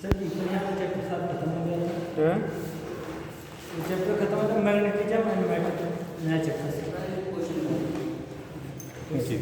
Sir economics chapter 7 खत्म हो गया था। हाँ? ये चैप्टर खत्म हो गया, मैग्नेटिज्म एंड मैटर, नया चैप्टर से जी।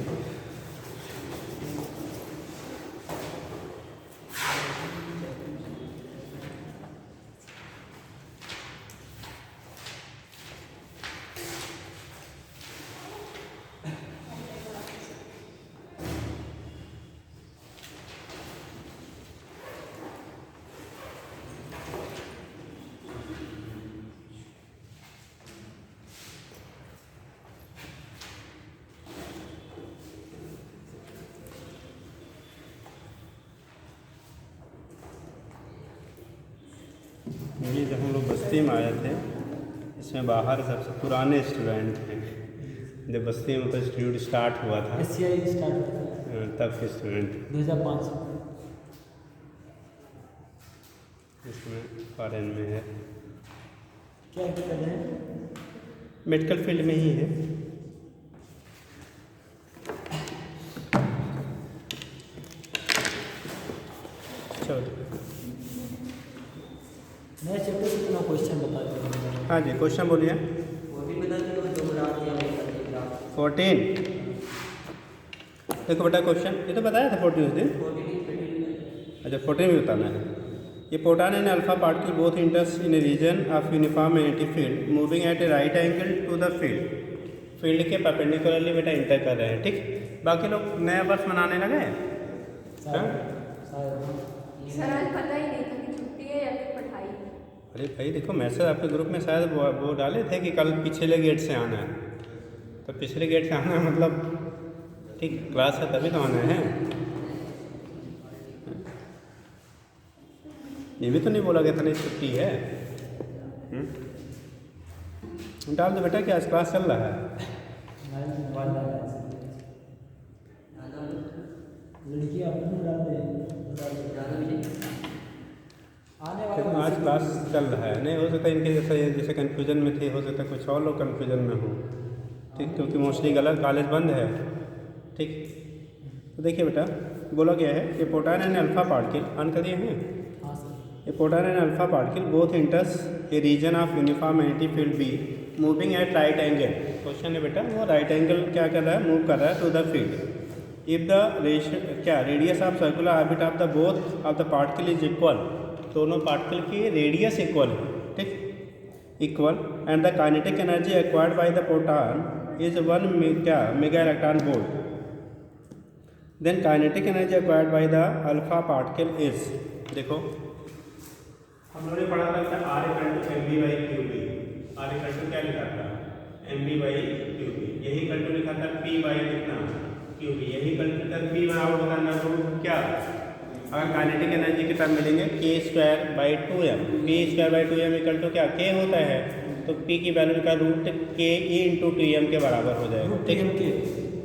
ये जब हम लोग बस्ती में आए थे, इसमें बाहर सबसे पुराने स्टूडेंट थे। जब बस्ती में मतलब इंस्टीट्यूट स्टार्ट हुआ था एससीआई स्टार्ट हुआ था तब के स्टूडेंट 2005 इसमें फॉरेन में है, क्या कर रहे हैं? मेडिकल फील्ड में ही है। चलो नया चैप्टर से कितना क्वेश्चन बता दो। हाँ जी, क्वेश्चन बोलिए। 14 देखो बेटा, क्वेश्चन ये तो बताया था 14 उस दिन। अच्छा, 14 भी बताना है। ये proton and alpha particle both enters in a region of uniform magnetic field moving at a right angle to the field के परपेंडिकुलरली बेटा इंटर कर रहे हैं। ठीक, बाकी लोग नया वर्ष मनाने लगे हैं। सर आज पता ही नहीं था कि छुट्टी है या फिर पढ़ाई। अरे भाई देखो, मैसेज आपके ग्रुप में शायद वो डाले थे कि कल पिछले गेट से आना है, तो पिछले गेट से आना है मतलब ठीक क्लास है तभी तो आना है। ये भी तो नहीं बोला गया था नहीं छुट्टी है। डाल दो बेटा कि आज क्लास चल रहा है। लड़की अपनी डाल दे, आने तो वाला आज क्लास चल रहा है, नहीं हो सकता इनके जैसे कन्फ्यूजन में थे, हो सकता है कुछ और लोग कन्फ्यूजन में हो। ठीक, क्योंकि मोस्टली गलत कॉलेज बंद है। ठीक, तो देखिए बेटा, बोला गया है कि proton and alpha particle on करिए हैं। हाँ sir. A proton and alpha particle both enters a region of uniform magnetic field B moving at right angle. Question है बेटा, वो राइट एंगल क्या कर रहा है, मूव कर रहा है to the field. If the क्या radius of circular orbit of the both of the particle is equal, दोनों पार्टिकल की रेडियस इक्वल है। ठीक, equal, and the kinetic energy acquired by the proton is 1 mega electron volt, then kinetic energy acquired by the alpha particle is, देखो हम लोगों ने पढ़ा था कि R equal to M B by Q B. R equal to क्या लिखा था, M B by Q B. यही इक्वल टू लिखा था पी बाई कितना, क्यू बी। यही इक्वल टू था पी बराबर होता है रूट क्या, अगर काइनेटिक एनर्जी के टर्म मिलेंगे के square by 2m। P square by 2m equal to क्या, के होता है, तो पी की वैल्यू का रूट के ई इंटू 2m के बराबर हो जाएगा। ठीक है,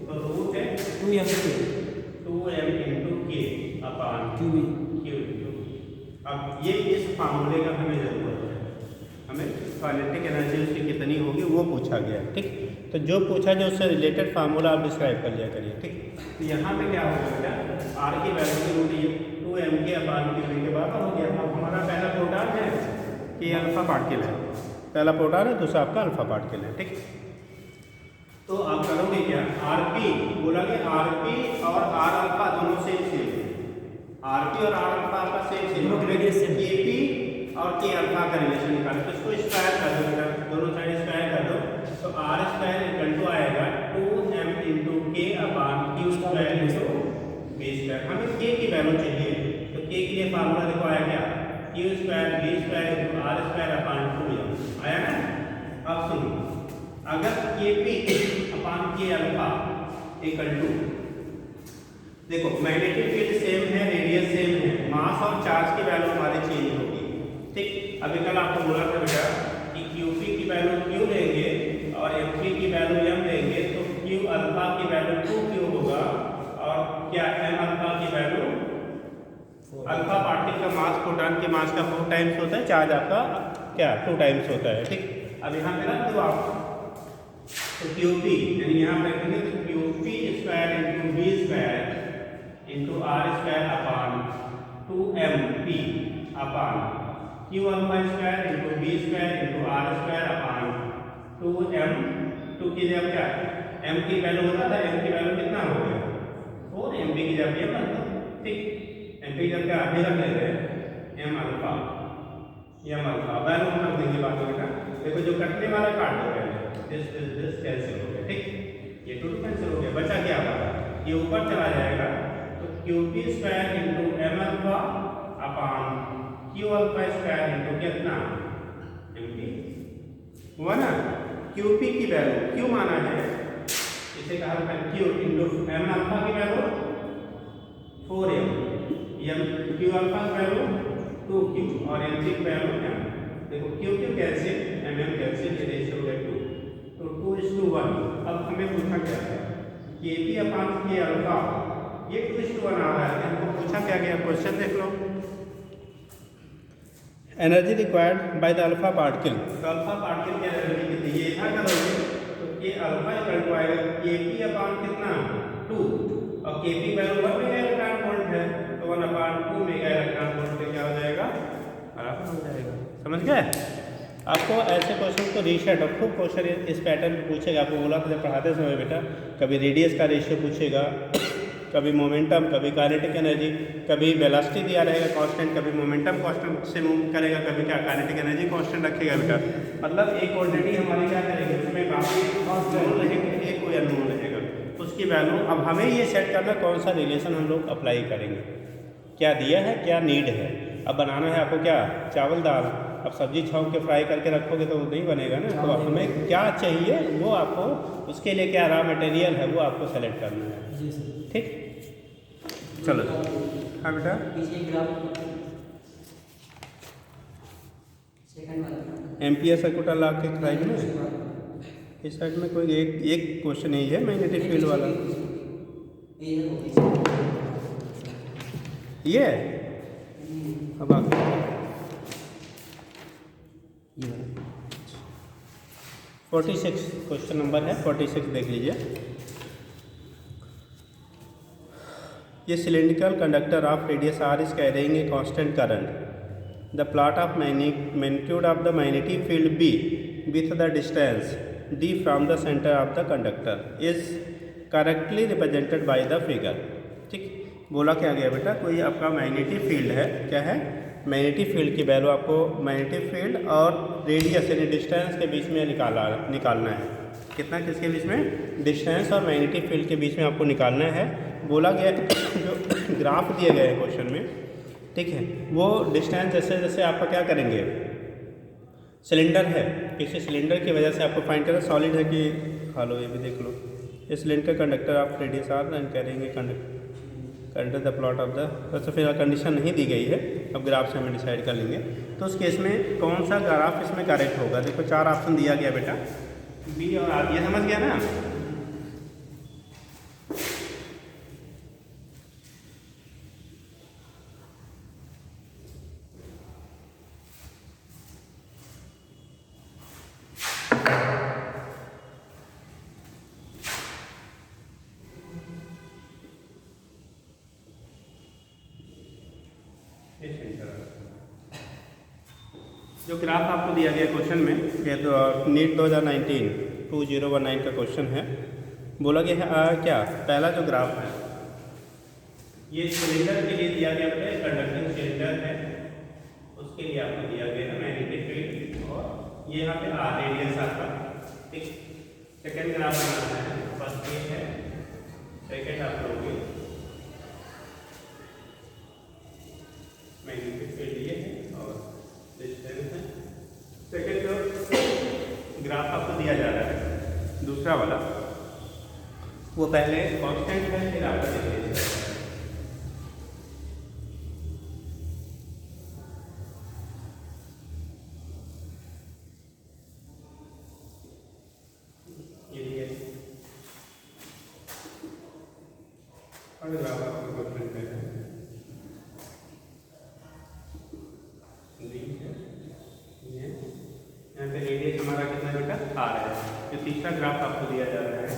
तो रूट है 2m इंटू के अपान क्यूबी। अब ये इस फार्मूले का हमें ज़रूरत है, हमें काइनेटिक एनर्जी उसकी कितनी होगी वो पूछा गया है। ठीक, तो जो पूछा जाए उससे रिलेटेड फार्मूला आप डिस्क्राइब कर लिया करिए। ठीक, तो यहाँ पे क्या होगा बेटा, आर की वैल्यू की रूट ये 2m के अपान क्यूबी के बराबर हो गया। अब हमारा पहला प्रोटॉन है कि अल्फा पार्टिकल है, पहला प्रोटॉन है, दूसरा आपका अल्फा पार्टिकल है। ठीक, तो आप करोगे क्या, आर पी बोला कि आर पी और आर अल्फा दोनों सेम सेम, आर पी और आर अल्फा आपका सेम सेम, के पी और के अल्फा का रिलेशन निकालो, तो इसको स्क्वायर कर दो बेटा, दोनों साइड स्क्वायर कर दो, तो आर स्क्वायर इक्वल टू आएगा 2m into K upon Q square into B square. हमें के की वैल्यू चाहिए, तो के के लिए फार्मूला देखो आया क्या, Q square B square into R square upon 2m आया ना। अब सुनो, अगर के पी अपान के अल्फा इक्वल टू, देखो मैग्नेटिक फील्ड सेम है, रेडियस सेम है, मास और चार्ज की वैल्यू हमारी चेंज होगी। ठीक, अभी कल आपको बोला था बेटा कि QP की वैल्यू Q लेंगे और MP की वैल्यू M लेंगे, तो Q अल्फा की वैल्यू 2Q होगा, और क्या M अल्फा की वैल्यू, अल्फा पार्टिकल का मास प्रोटॉन के मास का 4 टाइम्स होता है, चार्ज आपका क्या 2 टाइम्स होता है। ठीक, अब यहाँ पे रख दो आप, तो QP यानी यहाँ पे रखेंगे तो QP square into B square into R square upon 2mp upon Q alpha square into B square into R square upon 2m 2 की जगह क्या m की वैल्यू होता था, m की वैल्यू कितना हो गया 4, m की जगह ये मतलब ठीक, m की जगह क्या आगे रख लेते हैं m अल्फा वैल्यू हम रख देंगे बाद में। देखो जो कटने वाला काट दो पहले, दिस कैंसिल हो गया ठीक, ये 2 कैंसिल हो गया, बचा क्या हमारा ये ऊपर चला जाएगा तो QP square into M alpha upon Q alpha square into कितना एम पी हुआ ना। क्यूपी की वैल्यू क्यू माना है, इसे कहा था क्यू इंटू एम अल्फा की value 4m, M Q alpha की वैल्यू 2q और एम की वैल्यू क्या, देखो Q Q cancel M M cancel, ये रेशियो हो गया 2, तो 2:1। अब हमें पूछा क्या है के पी अपान के अल्फा, ये 2:1 आ रहा है, हमको पूछा क्या गया, क्वेश्चन देख लो, energy required by the alpha particle, तो अल्फा पार्टिकल की एनर्जी कितनी, ये था करोगे तो ये अल्फा इक्वल टू आएगा के पी अपान कितना 2 और के P value 1 mega electron volt है, तो 1/2 मेगा इलेक्ट्रॉन वोल्ट पे क्या हो जाएगा, बराबर हो जाएगा। समझ गए। आपको ऐसे क्वेश्चन को रीसेट और खूब क्वेश्चन इस पैटर्न में पूछेगा, आपको बोला था जब पढ़ाते समय बेटा, कभी रेडियस का रेशियो पूछेगा, कभी मोमेंटम, कभी काइनेटिक एनर्जी, कभी वेलोसिटी दिया रहेगा कांस्टेंट, कभी मोमेंटम कांस्टेंट से मूव करेगा, कभी क्या काइनेटिक एनर्जी कांस्टेंट रखेगा बेटा, मतलब एक क्वांटिटी हमारी क्या करेगी उसमें बाकी नोन रहेंगे, एक कोई अननोन रहेगा, उसकी वैल्यू। अब हमें ये सेट करना कौन सा रिलेशन हम लोग अप्लाई करेंगे, क्या दिया है क्या नीड है। अब बनाना है आपको क्या, चावल दाल, अब सब्जी छौंक के फ्राई करके रखोगे तो नहीं बनेगा ना, तो हमें क्या चाहिए वो आपको, उसके लिए क्या रॉ मटेरियल है वो आपको सेलेक्ट करना है ठीक। चलो हाँ बेटा, एम्पियर सर्कुलर लॉ के साइड में, इस साइड में कोई एक क्वेश्चन यही है मैग्नेटिक फील्ड वाला, ये अब आगे 46 क्वेश्चन नंबर है 46, देख लीजिए। ये cylindrical conductor of radius R is carrying a constant current, the plot of magnitude of the magnetic field B with the distance D from the centre of the conductor is correctly represented by the figure ठीक। बोला क्या गया बेटा, कोई आपका magnetic field है, क्या है मैग्नेटिक फील्ड की वैल्यू आपको मैग्नेटिक फील्ड और रेडियस यानी डिस्टेंस के बीच में निकालना है, कितना किसके बीच में, डिस्टेंस और मैग्नेटिक फील्ड के बीच में आपको निकालना है। बोला गया जो ग्राफ दिए गए हैं क्वेश्चन में ठीक है, वो डिस्टेंस जैसे जैसे आपका क्या करेंगे, सिलेंडर है, किसी सिलेंडर की वजह से आपको फाइंड करना, सॉलिड है कि हालो, ये भी देख लो, ये cylinder conductor of radius R and करेंगे conductor the plot of the, तो फिर कंडीशन नहीं दी गई है, अब ग्राफ से हमें डिसाइड कर लेंगे। तो उस केस में कौन सा ग्राफ इसमें करेक्ट होगा, देखो 4 ऑप्शन दिया गया बेटा, बी और आर, ये समझ गया ना। जो ग्राफ आपको दिया गया क्वेश्चन में, ये तो नीट 2019 का क्वेश्चन है, बोला गया है क्या, पहला जो ग्राफ है ये सिलेंडर के लिए दिया गया है, कंडक्टिंग सिलेंडर है, उसके लिए आपको दिया गया है मैग्नेटिक फील्ड, और ये यहाँ पे आर रेडियस आपका ठीक। सेकेंड ग्राफ बनाना है, फर्स्ट ये है, सेकेंड आप लोगे मैग्नेटिक फील्ड ये है और डिस्टेंस है। सेकेंड जो ग्राफ आपको दिया जा रहा है दूसरा वाला, वो पहले कांस्टेंट है, फिर आपका डिफरेंस है। ये और ग्राफ आपको कांस्टेंट है, यहाँ पे रेडियस हमारा कितना बेटा आ रहा है। जो तीसरा ग्राफ आपको दिया जा रहा है,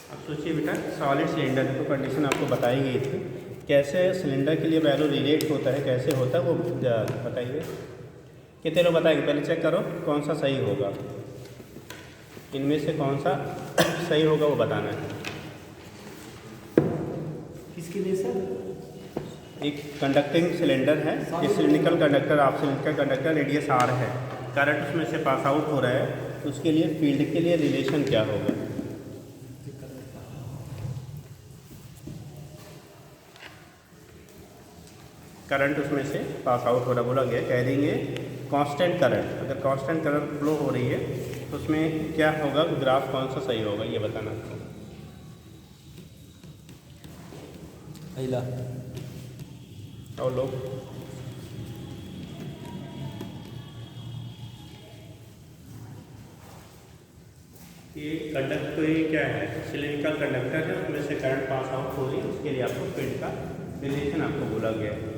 अब सोचिए बेटा, सॉलिड सिलेंडर की कंडीशन आपको बताई गई थी, कैसे सिलेंडर के लिए वैल्यू रिलेट होता है, कैसे होता है वो बताइए। कितने लोग बताएंगे? पहले चेक करो कौन सा सही होगा, इनमें से कौन सा सही होगा वो बताना है। किसके लिए सर? एक कंडक्टिंग सिलेंडर है, ये सिलिंड्रिकल कंडक्टर, आप सिलिंड्रिकल कंडक्टर रेडियस आर है, करंट उसमें से पास आउट हो रहा है, तो उसके लिए फील्ड के लिए रिलेशन क्या होगा? करंट उसमें से पास आउट हो रहा, बोला गया, कह देंगे कांस्टेंट करंट। अगर कांस्टेंट करंट फ्लो हो रही है तो उसमें क्या होगा, ग्राफ कौन सा सही होगा ये बताना। पहला और लोग ये कंडक्टर, ये क्या है, सिलिंड्रिकल कंडक्टर है, उसमें से करंट पास आउट हो रही है, उसके लिए आपको फील्ड का रिलेशन आपको बोला गया है।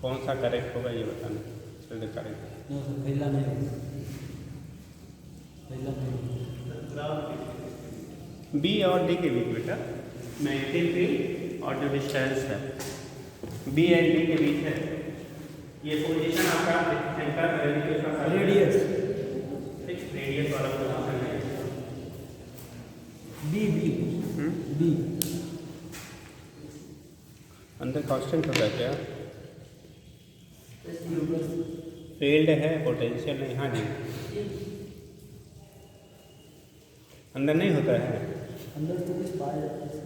कौन सा करेक्ट होगा ये बताना। चलिए करेक्ट पहला नहीं, पहला नहीं। बी और डी के बीच बेटा मैग्नेटिक फील्ड और जो डिस्टेंस है बी एंड डी के बीच है, ये पोजीशन आपका एंकर रेडियस रेडियस वाला पोजीशन है। बी बी बी अंदर कांस्टेंट होता है क्या? फील्ड है, पोटेंशियल नहीं। हाँ जी, अंदर नहीं होता है। अंदर तो कुछ पाया जाता है,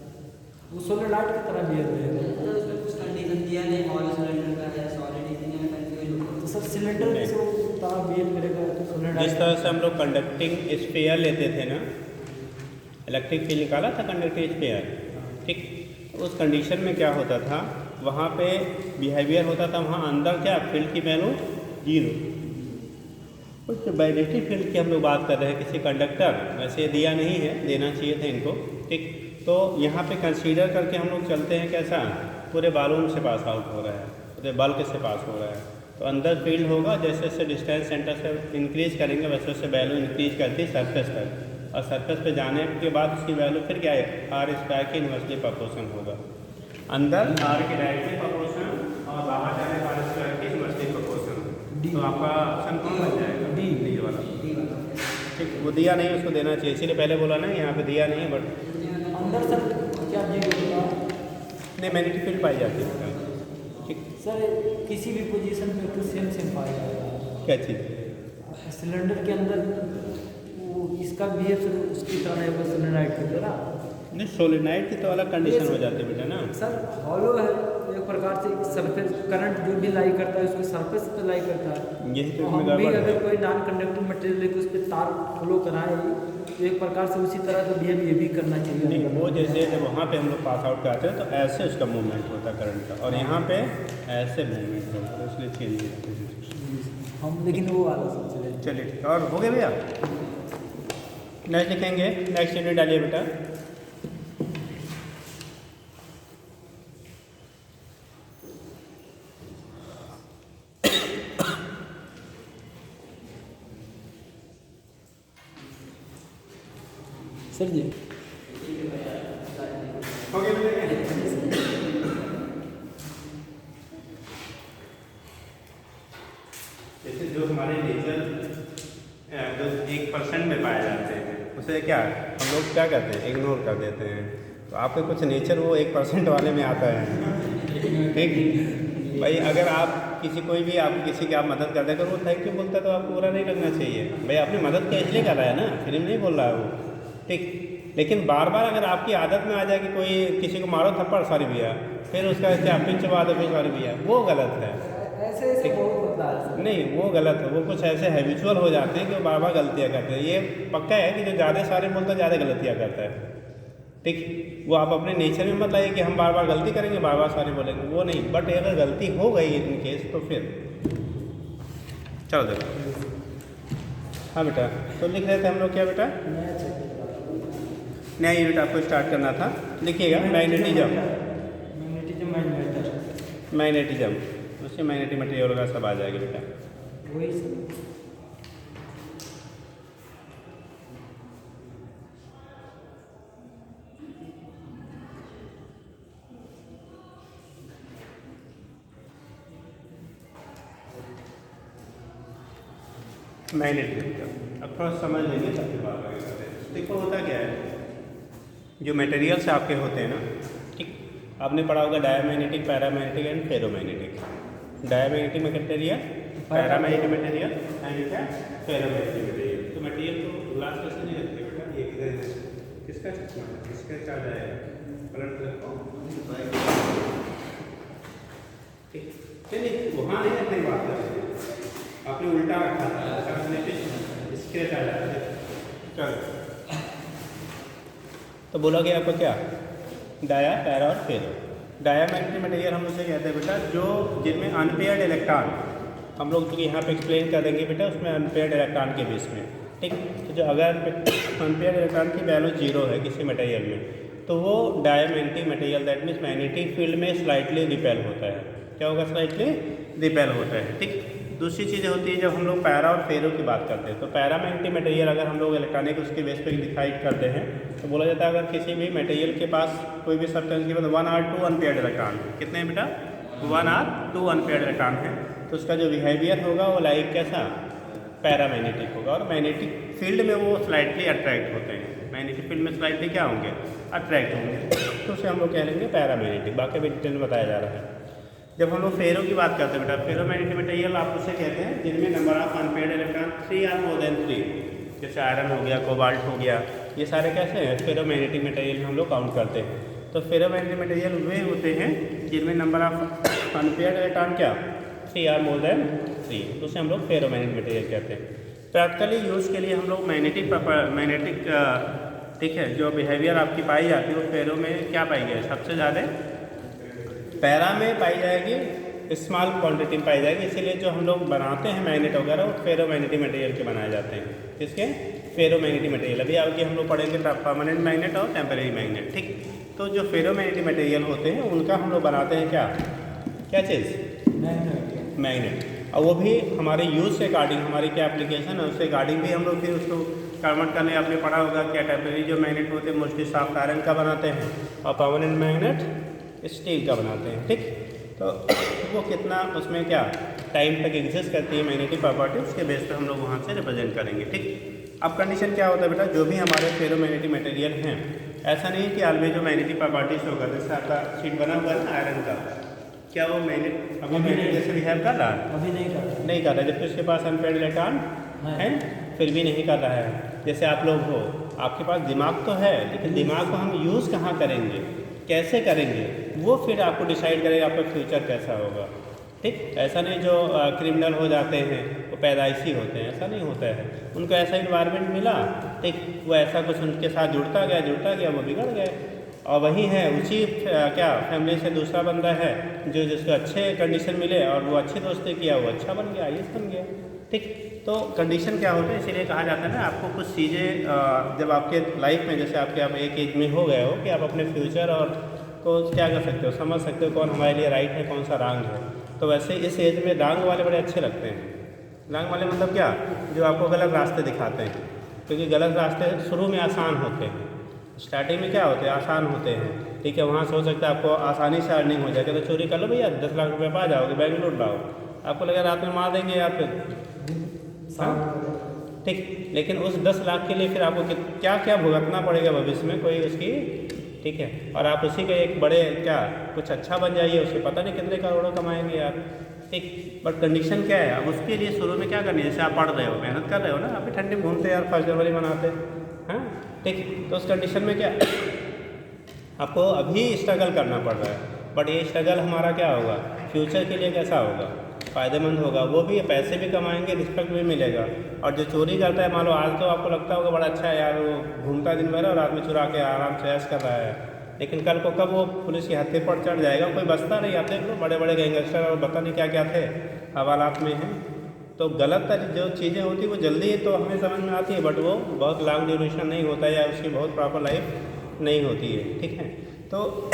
वो सोलेनॉइड की तरह बिहेव करेगा। उसमें कुछ कंडीशन दिया नहीं, हॉल सिलेंडर का है, सॉलिड इतने में कंफ्यूज होगा। तो सब सिलेंडर नहीं। से वो तरह बिहेव करेगा तो जिस सोलेनॉइड। तरह से हम लोग कंडक्टिंग स्फीयर लेते थे ना, इलेक्ट्रिक फील्ड निकाला था कंडक्टिंग स्फीयर, ठीक, उस कंडीशन में क्या होता था, वहाँ पे बिहेवियर होता था, वहाँ अंदर क्या फील्ड की वैल्यू 0। कुछ मैग्नेटिक फील्ड की हम लोग बात कर रहे हैं, किसी कंडक्टर, वैसे दिया नहीं है, देना चाहिए था इनको, ठीक। तो यहाँ पे कंसीडर करके हम लोग चलते हैं कैसा, पूरे बालून से पास आउट हो रहा है, पूरे बल्क से पास हो रहा है, तो अंदर फील्ड होगा, जैसे जैसे डिस्टेंस सेंटर से इंक्रीज करेंगे वैसे वैसे वैल्यू इंक्रीज करती है सरफेस तक, और सरफेस पे जाने के बाद उसकी वैल्यू फिर क्या है, आर स्क्वायर के इन्वर्सली प्रोपोर्शन होगा। अंदर आर के डायरेक्टली प्रोपोर्शन और बाहर जाने आर स्क्वायर की इन्वर्सली प्रोपोर्शन। तो आपका ऑप्शन कौन बन जाएगा? डी वाला, ठीक। वो दिया नहीं, उसको देना चाहिए, इसीलिए पहले बोला ना, यहाँ पे दिया नहीं है, बट अंदर सर क्या जी होगा? नहीं, मैग्नेटिक फील्ड पाई जाती है, ठीक। सर किसी भी पोजीशन पे तो सेम सेम पाया जाएगा। क्या चीज़? सिलेंडर के अंदर वो इसका बिहेव सर उसकी तरह है, वो सोलेनॉइड की तरह। नहीं, सोलेनाइड की तो अलग कंडीशन हो जाती है बेटा ना। सर हॉलो है, एक प्रकार से सरफेस करंट जो भी लाई करता है उसको सरफेस पे लाई करता है। यही तो तो इसमें हम भी गड़बड़ अगर है। कोई नॉन कंडक्टिंग मटेरियल लेके उस पर तार फ्लो कराए तो एक प्रकार से उसी तरह का बिहेव ये भी करना चाहिए। नहीं, वो जैसे जब वहाँ पे हम लोग पास आउट करते हैं तो ऐसे उसका मूवमेंट होता है करंट का, और यहाँ पे ऐसे मूवमेंट होता है, इसलिए चेंज होता है हम लेकिन वो वाला सब चले। चलिए ठीक है, और हो गए भैया? नेक्स्ट लिखेंगे, नेक्स्ट यूनिट डालिए बेटा। सर जी हो गया बेटा? जैसे जो हमारे नेचर जो 1% में पाए जाते हैं उसे क्या हम लोग क्या करते हैं, इग्नोर कर देते हैं। तो आपके कुछ नेचर वो 1% वाले में आता है, ठीक। भाई अगर आप किसी कोई भी आप किसी की आप मदद कर देकर वो थैंक यू बोलता है तो आपको बुरा नहीं लगना चाहिए। भाई आपने मदद क्या इसलिए कर रहा है ना, फिल्म नहीं बोल रहा है वो, ठीक। लेकिन बार बार अगर आपकी आदत में आ जाए कि कोई किसी को मारो थप्पड़ सॉरी भैया, फिर उसका क्या पिंच बाद में सॉरी भैया, वो गलत है। ऐसे ऐसे बहुत होता है। नहीं, वो गलत है, वो कुछ ऐसे हैबिचुअल हो जाते हैं कि वो बार बार गलतियाँ करते हैं। ये पक्का है कि जो ज़्यादा सारे बोलता है ज़्यादा गलतियाँ करता है, ठीक। वो आप अपने नेचर में मत लाइए कि हम बार बार गलती करेंगे बार बार सारे बोलेंगे, वो नहीं। बट अगर गलती हो गई इन केस तो फिर चलो देखो। हाँ बेटा, तो लिख रहे थे हम लोग क्या बेटा, नया यूनिट आपको स्टार्ट करना था। लिखिएगा magnetism, magnetism and matter, magnetism, उससे मैग्नेटिक मटेरियल वगैरह सब आ जाएगा बेटा। वही सब। मैग्नेटिक। अब थोड़ा समझ लेंगे तब फिर बात आगे करते हैं। देखो होता क्या है, जो मटेरियल्स आपके होते हैं ना, ठीक, आपने पढ़ा होगा diamagnetic, paramagnetic and ferromagnetic. Diamagnetic material, paramagnetic material and क्या फेरोमैग्नेटिक मटेरियल। तो मटेरियल को ग्लास कैसे नहीं रखते बेटा, ये किधर किसका चश्मा है, किसका चार्ज आएगा, पलट रखो, ठीक। चलिए वहाँ नहीं रखने की बात करते, आपने उल्टा रखा था, इसके चार्ज आया। चलो तो बोला गया आपको क्या, डाया, पैरा और फेरो। डायमैग्नेटिक मटेरियल हम उसे कहते हैं बेटा जो जिनमें अनपेयर्ड इलेक्ट्रॉन, हम लोग जो यहाँ पे एक्सप्लेन कर देंगे बेटा, उसमें अनपेयर्ड इलेक्ट्रॉन के बेस में, ठीक। तो जो अगर अनपेयर्ड इलेक्ट्रॉन की वैल्यू 0 है किसी मटेरियल में, तो वो diamagnetic material, that means magnetic field में स्लाइटली रिपेल होता है। क्या होगा, स्लाइटली रिपेल होता है, ठीक। दूसरी चीज़ें होती है जब हम लोग पैरा और फेरो की बात करते हैं, तो पैरामैग्नेटिक मटेरियल अगर हम लोग इलेक्ट्रॉनिक उसके बेस पे डिसाइड करते हैं, तो बोला जाता है अगर किसी भी मटेरियल के पास कोई भी सब्सटेंस के बाद 1 और 2 अनपेयर्ड इलेक्ट्रॉन, कितने हैं बेटा, 1 और 2 अनपेयर्ड इलेक्ट्रॉन है, तो उसका जो बिहेवियर होगा वो लाइक कैसा, पैरामैग्नेटिक होगा। और मैग्नेटिक फील्ड में वो स्लाइटली अट्रैक्ट होते हैं, मैग्नेटिक फील्ड में स्लाइटली क्या होंगे, अट्रैक्ट होंगे, तो उसे हम लोग कह लेंगे पैरामैग्नेटिक। बाकी भी डिटेल में बताया जा रहा है। जब हम लोग फेरो की बात करते हैं बेटा, फेरोमैग्नेटिक मटेरियल आप उसे कहते हैं जिनमें नंबर ऑफ अनपेयर्ड इलेक्ट्रॉन 3 और मोर देन 3, जैसे आयरन हो गया, कोबाल्ट हो गया, ये सारे कैसे हैं, फेरोमैग्नेटिक मटेरियल में हम लोग काउंट करते हैं। तो फेरोमैग्नेटिक मटेरियल वे होते हैं जिनमें नंबर ऑफ अनपेयर्ड इलेक्ट्रॉन क्या, 3 और मोर देन 3, तो उसे हम लोग फेरोमैग्नेटिक मटेरियल कहते हैं। प्रैक्टिकली यूज़ के लिए हम लोग मैग्नेटिक ठीक है, जो बिहेवियर आपकी पाई जाती है वो फेरो में क्या पाई गई, सबसे ज़्यादा पैरा में पाई जाएगी, स्मॉल क्वांटिटी में पाई जाएगी, इसीलिए जो हम लोग बनाते हैं मैग्नेट वगैरह वो फेरोमैग्नेटिक मटेरियल के बनाए जाते हैं। किसके, फेरोमैग्नेटिक मटेरियल। अभी आगे हम लोग पढ़ेंगे परमानेंट मैग्नेट और टेम्परेरी मैग्नेट, ठीक। तो जो फेरोमैग्नेटिक मटेरियल होते हैं उनका हम लोग बनाते हैं क्या, क्या चीज़, मैग्नेट। और वो भी हमारे यूज़ के अकॉर्डिंग, हमारी क्या एप्लीकेशन है उसके अकॉर्डिंग भी हम लोग फिर उसको कन्वर्ट करने, आपने पढ़ा होगा क्या, टेम्परेरी जो मैग्नेट होते हैं मोस्टली सॉफ्ट आयरन का बनाते हैं, और परमानेंट मैग्नेट स्टील का बनाते हैं, ठीक। तो वो कितना उसमें क्या टाइम तक एग्जिस्ट करती है मैग्नेटिक प्रॉपर्टी, उसके बेस पे हम लोग वहाँ से रिप्रेजेंट करेंगे, ठीक। अब कंडीशन क्या होता है बेटा, जो भी हमारे फेरोमैग्नेटिक मटेरियल हैं, ऐसा नहीं कि ऑलवेज जो मैग्नेटिक प्रॉपर्टीज होगा, जैसे आपका शीट बना हुआ है ना आयरन का, क्या वो मैग्नेट अभी मैग्नेट जैसे बिहेव कर रहा है, अभी नहीं कर रहा, नहीं कर रहा, जबकि उसके पास अनपेयर्ड इलेक्ट्रॉन है फिर भी नहीं कर रहा है। जैसे आप लोग हो, आपके पास दिमाग तो है, लेकिन दिमाग को हम यूज़ कहाँ करेंगे, कैसे करेंगे, वो फिर आपको डिसाइड करेगा आपका फ्यूचर कैसा होगा, ठीक। ऐसा नहीं जो क्रिमिनल हो जाते हैं वो पैदाइशी होते हैं, ऐसा नहीं होता है, उनको ऐसा इन्वायरमेंट मिला, ठीक, वो ऐसा कुछ उनके साथ जुड़ता गया वो बिगड़ गए। और वही है उसी क्या फैमिली से दूसरा बंदा है जो जिसको अच्छे कंडीशन मिले और वो अच्छी दोस्ती किया, वो अच्छा बन गया, आईएएस बन गया, ठीक। तो कंडीशन क्या होता है, इसीलिए कहा जाता है ना आपको कुछ चीज़ें जब आपके लाइफ में, जैसे आपके आप एक एज में हो गए हो कि आप अपने फ्यूचर और को क्या कर सकते हो, समझ सकते हो कौन हमारे लिए राइट है, कौन सा रॉन्ग है। तो वैसे इस एज में रॉन्ग वाले बड़े अच्छे लगते हैं। रॉन्ग वाले मतलब क्या, जो आपको गलत रास्ते दिखाते हैं, क्योंकि गलत रास्ते शुरू में आसान होते हैं, स्टार्टिंग में क्या होते हैं, आसान होते हैं, ठीक है। वहाँ से हो सकता है आपको आसानी से अर्निंग हो जाएगा, तो चोरी कर लो भैया, 10 लाख रुपये पा जाओगे, बैंक लूट लाओ, आपको लगा रात में मार देंगे या फिर, ठीक। लेकिन उस 10 लाख के लिए फिर आपको क्या क्या भुगतना पड़ेगा भविष्य में, कोई उसकी, ठीक है। और आप उसी के एक बड़े क्या कुछ अच्छा बन जाइए, उससे पता नहीं कितने करोड़ों कमाएंगे यार, ठीक। बट कंडीशन क्या है, अब उसके लिए शुरू में क्या करनी है, जैसे आप पढ़ रहे हो, मेहनत कर रहे हो ना, अभी ठंडी में घूमते यार, 1 जनवरी मनाते हैं, ठीक। तो उस कंडीशन में क्या आपको अभी स्ट्रगल करना पड़ रहा है, बट ये स्ट्रगल हमारा क्या होगा, फ्यूचर के लिए कैसा होगा, फ़ायदेमंद होगा। वो भी पैसे भी कमाएंगे, रिस्पेक्ट भी मिलेगा। और जो चोरी करता है, मान लो आज तो आपको लगता होगा बड़ा अच्छा है यार, वो घूमता दिन भर और रात में चुरा के आराम से ऐश कर रहा है, लेकिन कल को कब वो पुलिस के हत्थे पर चढ़ जाएगा, कोई बचता नहीं। आप देख लो बड़े बड़े गैंगस्टर और पता नहीं क्या क्या थे हवालात में हैं। तो गलत जो चीज़ें होती हैं वो जल्दी तो हमें समझ में आती है, बट वो बहुत लॉन्ग ड्यूरेशन नहीं होता है या उसकी बहुत प्रॉपर लाइफ नहीं होती है, ठीक है। तो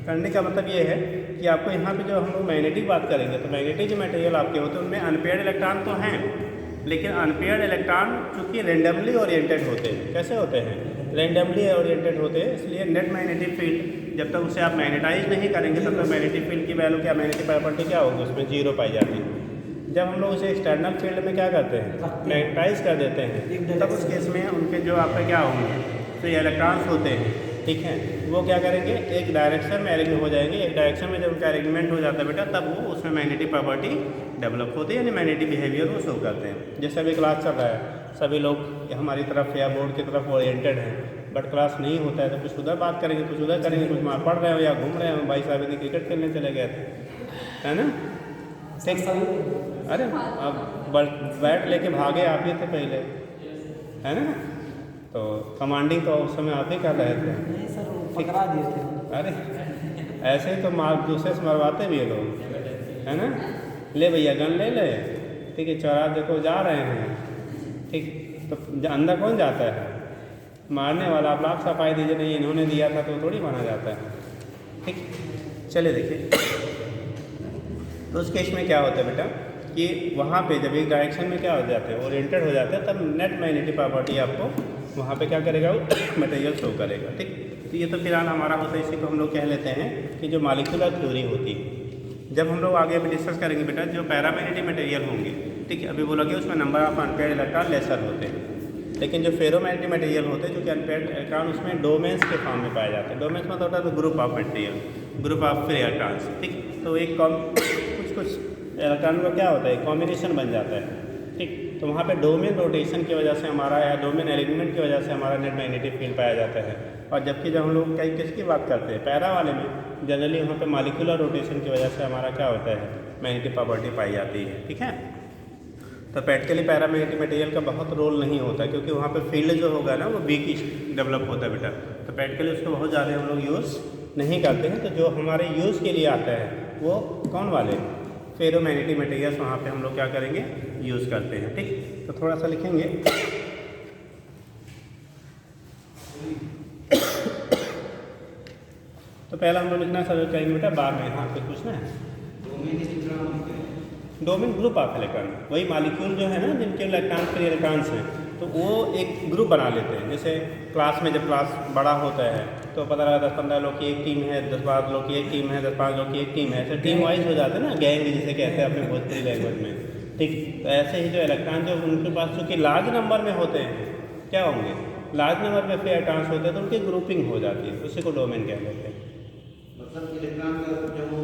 करने का मतलब ये है कि आपको यहाँ पे जो हम लोग मैग्नेटिक बात करेंगे, तो मैग्नेटिक जो मटेरियल आपके होते हैं उनमें अनपेयर्ड इलेक्ट्रॉन तो हैं, लेकिन अनपेयर्ड इलेक्ट्रॉन चूँकि रेंडमली ओरिएंटेड होते हैं। कैसे होते हैं, रेंडमली ओरिएंटेड होते हैं, इसलिए नेट मैग्नेटिक फील्ड जब तक उसे आप मैग्नेटाइज नहीं करेंगे तब तक मैग्नेटिक फील्ड की वैल्यू क्या, मैग्नेटिक प्रॉपर्टी क्या होगी, उसमें 0 पाई जाती है। जब हम लोग उसे एक्सटर्नल फील्ड में क्या करते हैं, मैग्नेटाइज कर देते हैं, तब उस केस में उनके जो आपके क्या होंगे, तो ये इलेक्ट्रॉन्स होते हैं, ठीक है, वो क्या करेंगे, एक डायरेक्शन में अरेंज हो जाएंगे। एक डायरेक्शन में जब उनका अरेंजमेंट हो जाता है बेटा, तब वो उसमें मैग्नेटिक प्रॉपर्टी डेवलप होती है, यानी मैग्नेटिक बिहेवियर वो शो करते हैं। जैसे अभी क्लास चल रहा है, सभी लोग हमारी तरफ या बोर्ड की तरफ ओरिएंटेड हैं, बट क्लास नहीं होता है तो कुछ उधर बात करेंगे, कुछ उधर करेंगे, कुछ वहाँ पढ़ रहे हो या घूम रहे हो, भाई साहब यदि क्रिकेट खेलने चले गए थे, है ना, ठीक। अरे अब बैट लेके भागे आप ही थे पहले, है ना, तो कमांडिंग तो उस समय आप ही कर रहे थे। नहीं सर, वो पकड़ा दिए थे। अरे ऐसे ही तो मार दूसरे से मरवाते भी है लोग, है ना, ले भैया गन ले ले, ठीक है, चौराहा देखो जा रहे हैं, ठीक, तो अंदर कौन जाता है, मारने वाला। आप लाख सफाई दीजिए, नहीं इन्होंने दिया था तो थोड़ी माना जाता है, ठीक। चलिए देखिए, तो उस केस में क्या होता है बेटा कि वहाँ पे जब एक डायरेक्शन में क्या हो जाते हैं, ओरिएंटेड हो जाते हैं, तब नेट मैग्नेटिक प्रॉपर्टी आपको वहाँ पे क्या करेगा, वो मटेरियल शो करेगा, ठीक। तो ये तो फिलहाल हमारा होता है, इसी को हम लोग कह लेते हैं कि जो मॉलिक्यूलर थ्योरी होती है। जब हम लोग आगे डिस्कस करेंगे बेटा, जो पैरामैग्नेटिक मटेरियल होंगे, ठीक है, अभी बोला कि उसमें number of unpaired electron lesser होते हैं, लेकिन जो फेरोमैग्नेटिक मटेरियल होते हैं, जो कि अनपेयर्ड इलेक्ट्रॉन उसमें डोमेन्स के फॉर्म में पाए जाते हैं। डोमेन्स मतलब होता है group of material, group of free electrons, ठीक। तो एक कुछ इलेक्ट्रॉन का क्या होता है, कॉम्बिनेशन बन जाता है, ठीक। तो वहाँ पे डोमेन रोटेशन की वजह से हमारा या डोमेन अरेंजमेंट की वजह से हमारा नेट मैग्नेटिक फील्ड पाया जाता है। और जबकि जब हम लोग कई किसकी बात करते हैं, पैरा वाले में जनरली वहाँ पे मॉलिक्यूलर रोटेशन की वजह से हमारा क्या होता है, मैग्नेटिक प्रॉपर्टी पाई जाती है, ठीक है। तो प्रैक्टिकली पैरामैग्नेटिक मटेरियल का बहुत रोल नहीं होता, क्योंकि वहाँ पे फील्ड जो होगा ना वो वीक डेवलप होता है बेटा, तो प्रैक्टिकली उसको बहुत ज़्यादा हम लोग यूज़ नहीं करते हैं। तो जो हमारे यूज़ के लिए आता है वो कौन वाले, फेरोमैग्नेटिक मटेरियल्स वहाँ पे हम लोग क्या करेंगे, यूज़ करते हैं, ठीक। तो थोड़ा सा लिखेंगे तो पहला हम लोग लिखना समझ करेंगे बेटा, बाद में हाँ कुछ पूछना है। डोमेन ग्रुप ऑफ इलेक्ट्रॉन, वही मॉलिक्यूल जो है ना जिनके इलेक्ट्रॉन फ्री इलेक्ट्रॉन्स हैं, तो वो एक ग्रुप बना लेते हैं। जैसे क्लास में जब क्लास बड़ा होता है तो पता लगा 10-15 लोग की एक टीम है, 10-12 लोग की एक टीम है, 10-5 लोग की एक टीम है, ऐसे टीम वाइज हो जाते हैं ना, गैंग जिसे कहते हैं अपने भोजपुरी लैंग्वेज में, ठीक। तो ऐसे ही जो इलेक्ट्रॉन जो उनके पास चूँकि लार्ज नंबर में होते हैं, क्या होंगे, लार्ज नंबर में फ्री इलेक्ट्रॉन्स होते हैं, तो उनकी ग्रुपिंग हो जाती है, उसी को डोमेन कह लेते हैं। मतलब इलेक्ट्रॉन जब वो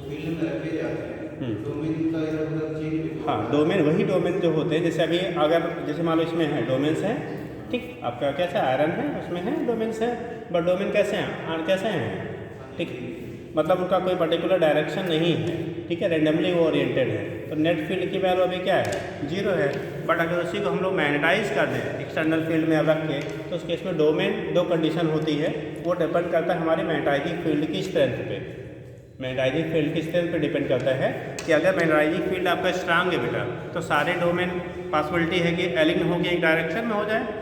फील्ड में रखे जाते हैं, डोमेन का इधर चेंज, हाँ, डोमेन वही डोमेन जो होते हैं। जैसे अभी अगर जैसे मान लो इसमें है डोमेन्स है, ठीक, आपका कैसा आयरन है उसमें है डोमेन्स है, बट डोमेन कैसे हैं, कैसे हैं, ठीक, मतलब उनका कोई पर्टिकुलर डायरेक्शन नहीं है, ठीक है, रेंडमली वो ओरिएंटेड है। तो नेट फील्ड की वैल्यू अभी क्या है, 0 है। बट अगर उसी को हम लोग मैग्नेटाइज कर दें एक्सटर्नल फील्ड में रख के, तो उस केस में डोमेन दो कंडीशन होती है, वो डिपेंड करता है हमारी मैग्नेटाइजिंग फील्ड की स्ट्रेंथ पे। मैग्नेटाइजिंग फील्ड की स्ट्रेंथ पे डिपेंड करता है कि अगर मैग्नेटाइजिंग फील्ड आपका स्ट्रांग है बेटा, तो सारे डोमेन पॉसिबिलिटी है कि एलिग्न होकर एक डायरेक्शन में हो जाए,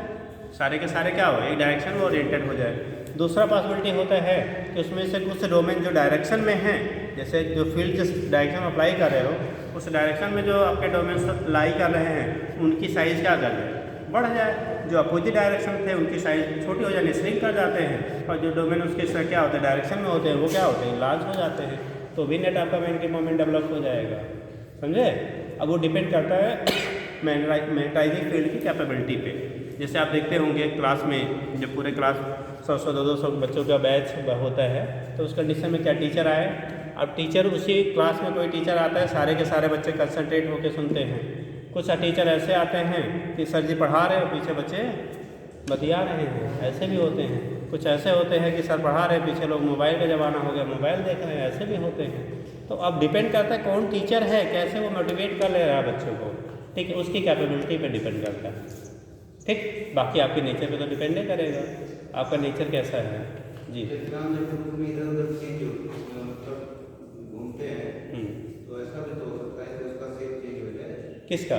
सारे के सारे क्या हो, एक डायरेक्शन में ओरिएंटेड हो जाए। दूसरा पॉसिबिलिटी होता है कि उसमें से कुछ डोमेन जो डायरेक्शन में हैं, जैसे जो फील्ड जिस डायरेक्शन में अप्लाई कर रहे हो, उस डायरेक्शन में जो आपके डोमेन लाई कर रहे हैं, उनकी साइज़ क्या कर जाए, बढ़ जाए। जो अपोजिट डायरेक्शन थे उनकी साइज़ छोटी हो जाए, श्रिंक कर जाते हैं, और जो डोमेन उसके साथ क्या होते हैं, डायरेक्शन में होते हैं, वो क्या होते हैं, लार्ज हो जाते हैं। तो भी नेट आपका मैग्नेटिक मोमेंट डेवलप हो जाएगा, समझे। अब वो डिपेंड करता है मैग्नेटाइजिंग फील्ड की कैपेबिलिटी पे। जैसे आप देखते होंगे क्लास में जब पूरे क्लास 100-200 बच्चों का बैच होता है, तो उस कंडीशन में क्या टीचर आए, अब टीचर उसी क्लास में कोई टीचर आता है, सारे के सारे बच्चे कंसंट्रेट होकर सुनते हैं। कुछ टीचर ऐसे आते हैं कि सर जी पढ़ा रहे हैं, पीछे बच्चे बतिया रहे हैं, ऐसे भी होते हैं। कुछ ऐसे होते हैं कि सर पढ़ा रहे हैं, पीछे लोग मोबाइल का ज़माना हो गया, मोबाइल देख रहे हैं, ऐसे भी होते हैं। तो अब डिपेंड करता है कौन टीचर है, कैसे वो मोटिवेट कर ले रहा है बच्चों को, ठीक है, उसकी कैपेबिलिटी पे डिपेंड करता है, ठीक। बाकी आपके नेचर पे तो डिपेंड नहीं करेगा, आपका नेचर कैसा है जी। इलेक्ट्रॉन जब इधर उधर चेंज घूमते हैं, तो ऐसा भी तो हो सकता है कि उसका शेप चेंज हो जाए। किसका,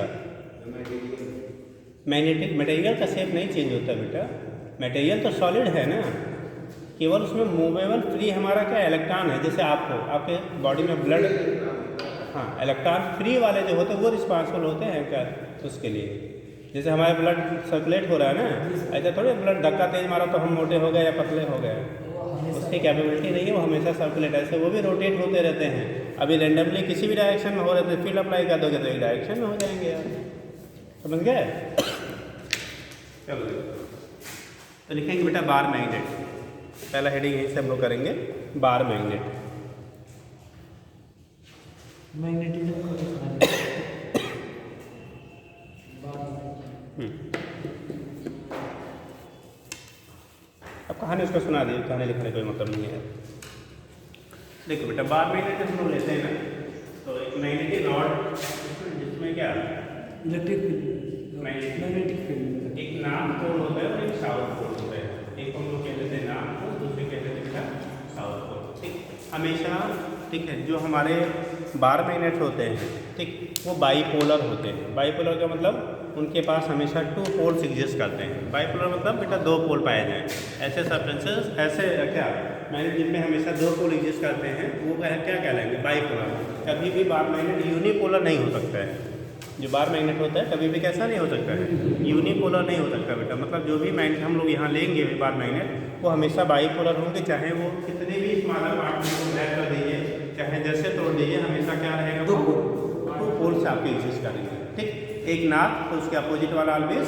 मैग्नेटिक मटेरियल का शेप नहीं चेंज होता बेटा, मटेरियल तो सॉलिड है ना, केवल उसमें मूवेबल फ्री हमारा क्या इलेक्ट्रॉन है। जैसे आपको आपके बॉडी में ब्लड, हाँ, इलेक्ट्रॉन फ्री वाले जो होते हैं वो रिस्पॉन्सिबल होते हैं क्या उसके लिए। जैसे हमारे ब्लड सर्कुलेट हो रहा है ना, ऐसा थोड़ी ब्लड धक्का तेज मारा तो हम मोटे हो गए या पतले हो गए, उसकी कैपेबिलिटी नहीं है, वो हमेशा सर्कुलेट, ऐसे वो भी रोटेट होते रहते हैं। अभी रेंडमली किसी भी डायरेक्शन में हो रहे तो फील्ड अप्लाई कर दोगे तो एक डायरेक्शन में हो जाएंगे यार, समझ गए? चलो तो लिखेंगे बेटा बार मैग्नेट, पहला हेडिंग यहीं से हम लोग करेंगे, बार मैग्नेट। मैग्नेटिज्म का अब कहानी उसको सुना दी, कहानी लिखने कोई मतलब नहीं है। देखो बेटा बार मैग्नेट हम लोग लेते हैं ना, तो एक मैग्नेटिक रॉड जिसमें क्या इलेक्ट्रिक मैग्नेटिक फील्ड, एक नॉर्थ पोल होता है और एक साउथ पोल होता है। एक हम लोग कह लेते हैं नॉर्थ पोल, दूसरे कह लेते हैं साउथ पोल। ठीक, हमेशा ठीक है जो हमारे बार मैग्नेट होते हैं ठीक, वो बाईपोलर होते हैं। बाईपोलर का मतलब उनके पास हमेशा 2 पोल्स एग्जिस्ट करते हैं। बाईपोलर मतलब बेटा 2 पोल पाए जाएँ। ऐसे सब्सटेंसेस ऐसे क्या मैग्नेट जिनमें हमेशा 2 पोल एग्जिस्ट करते हैं वो क्या कहलाएंगे? बाईपोलर। कभी भी बार मैग्नेट यूनिपोलर नहीं हो सकता है। जो बार मैग्नेट होता है कभी भी कैसा नहीं हो सकता है? यूनिपोलर नहीं हो सकता बेटा। मतलब जो भी मैग्नेट हम लोग यहाँ लेंगे बार मैग्नेट वो हमेशा बाईपोलर होंगे, चाहे वो कितने भी स्मॉलर पार्ट में ब्लैक कर दीजिए, चाहे जैसे तोड़ दीजिए, हमेशा क्या रहेगा? 2 पोल्स आपके एग्जिस्ट करेंगे। ठीक, एक नॉर्थ तो उसके अपोजिट वाला ऑलवेज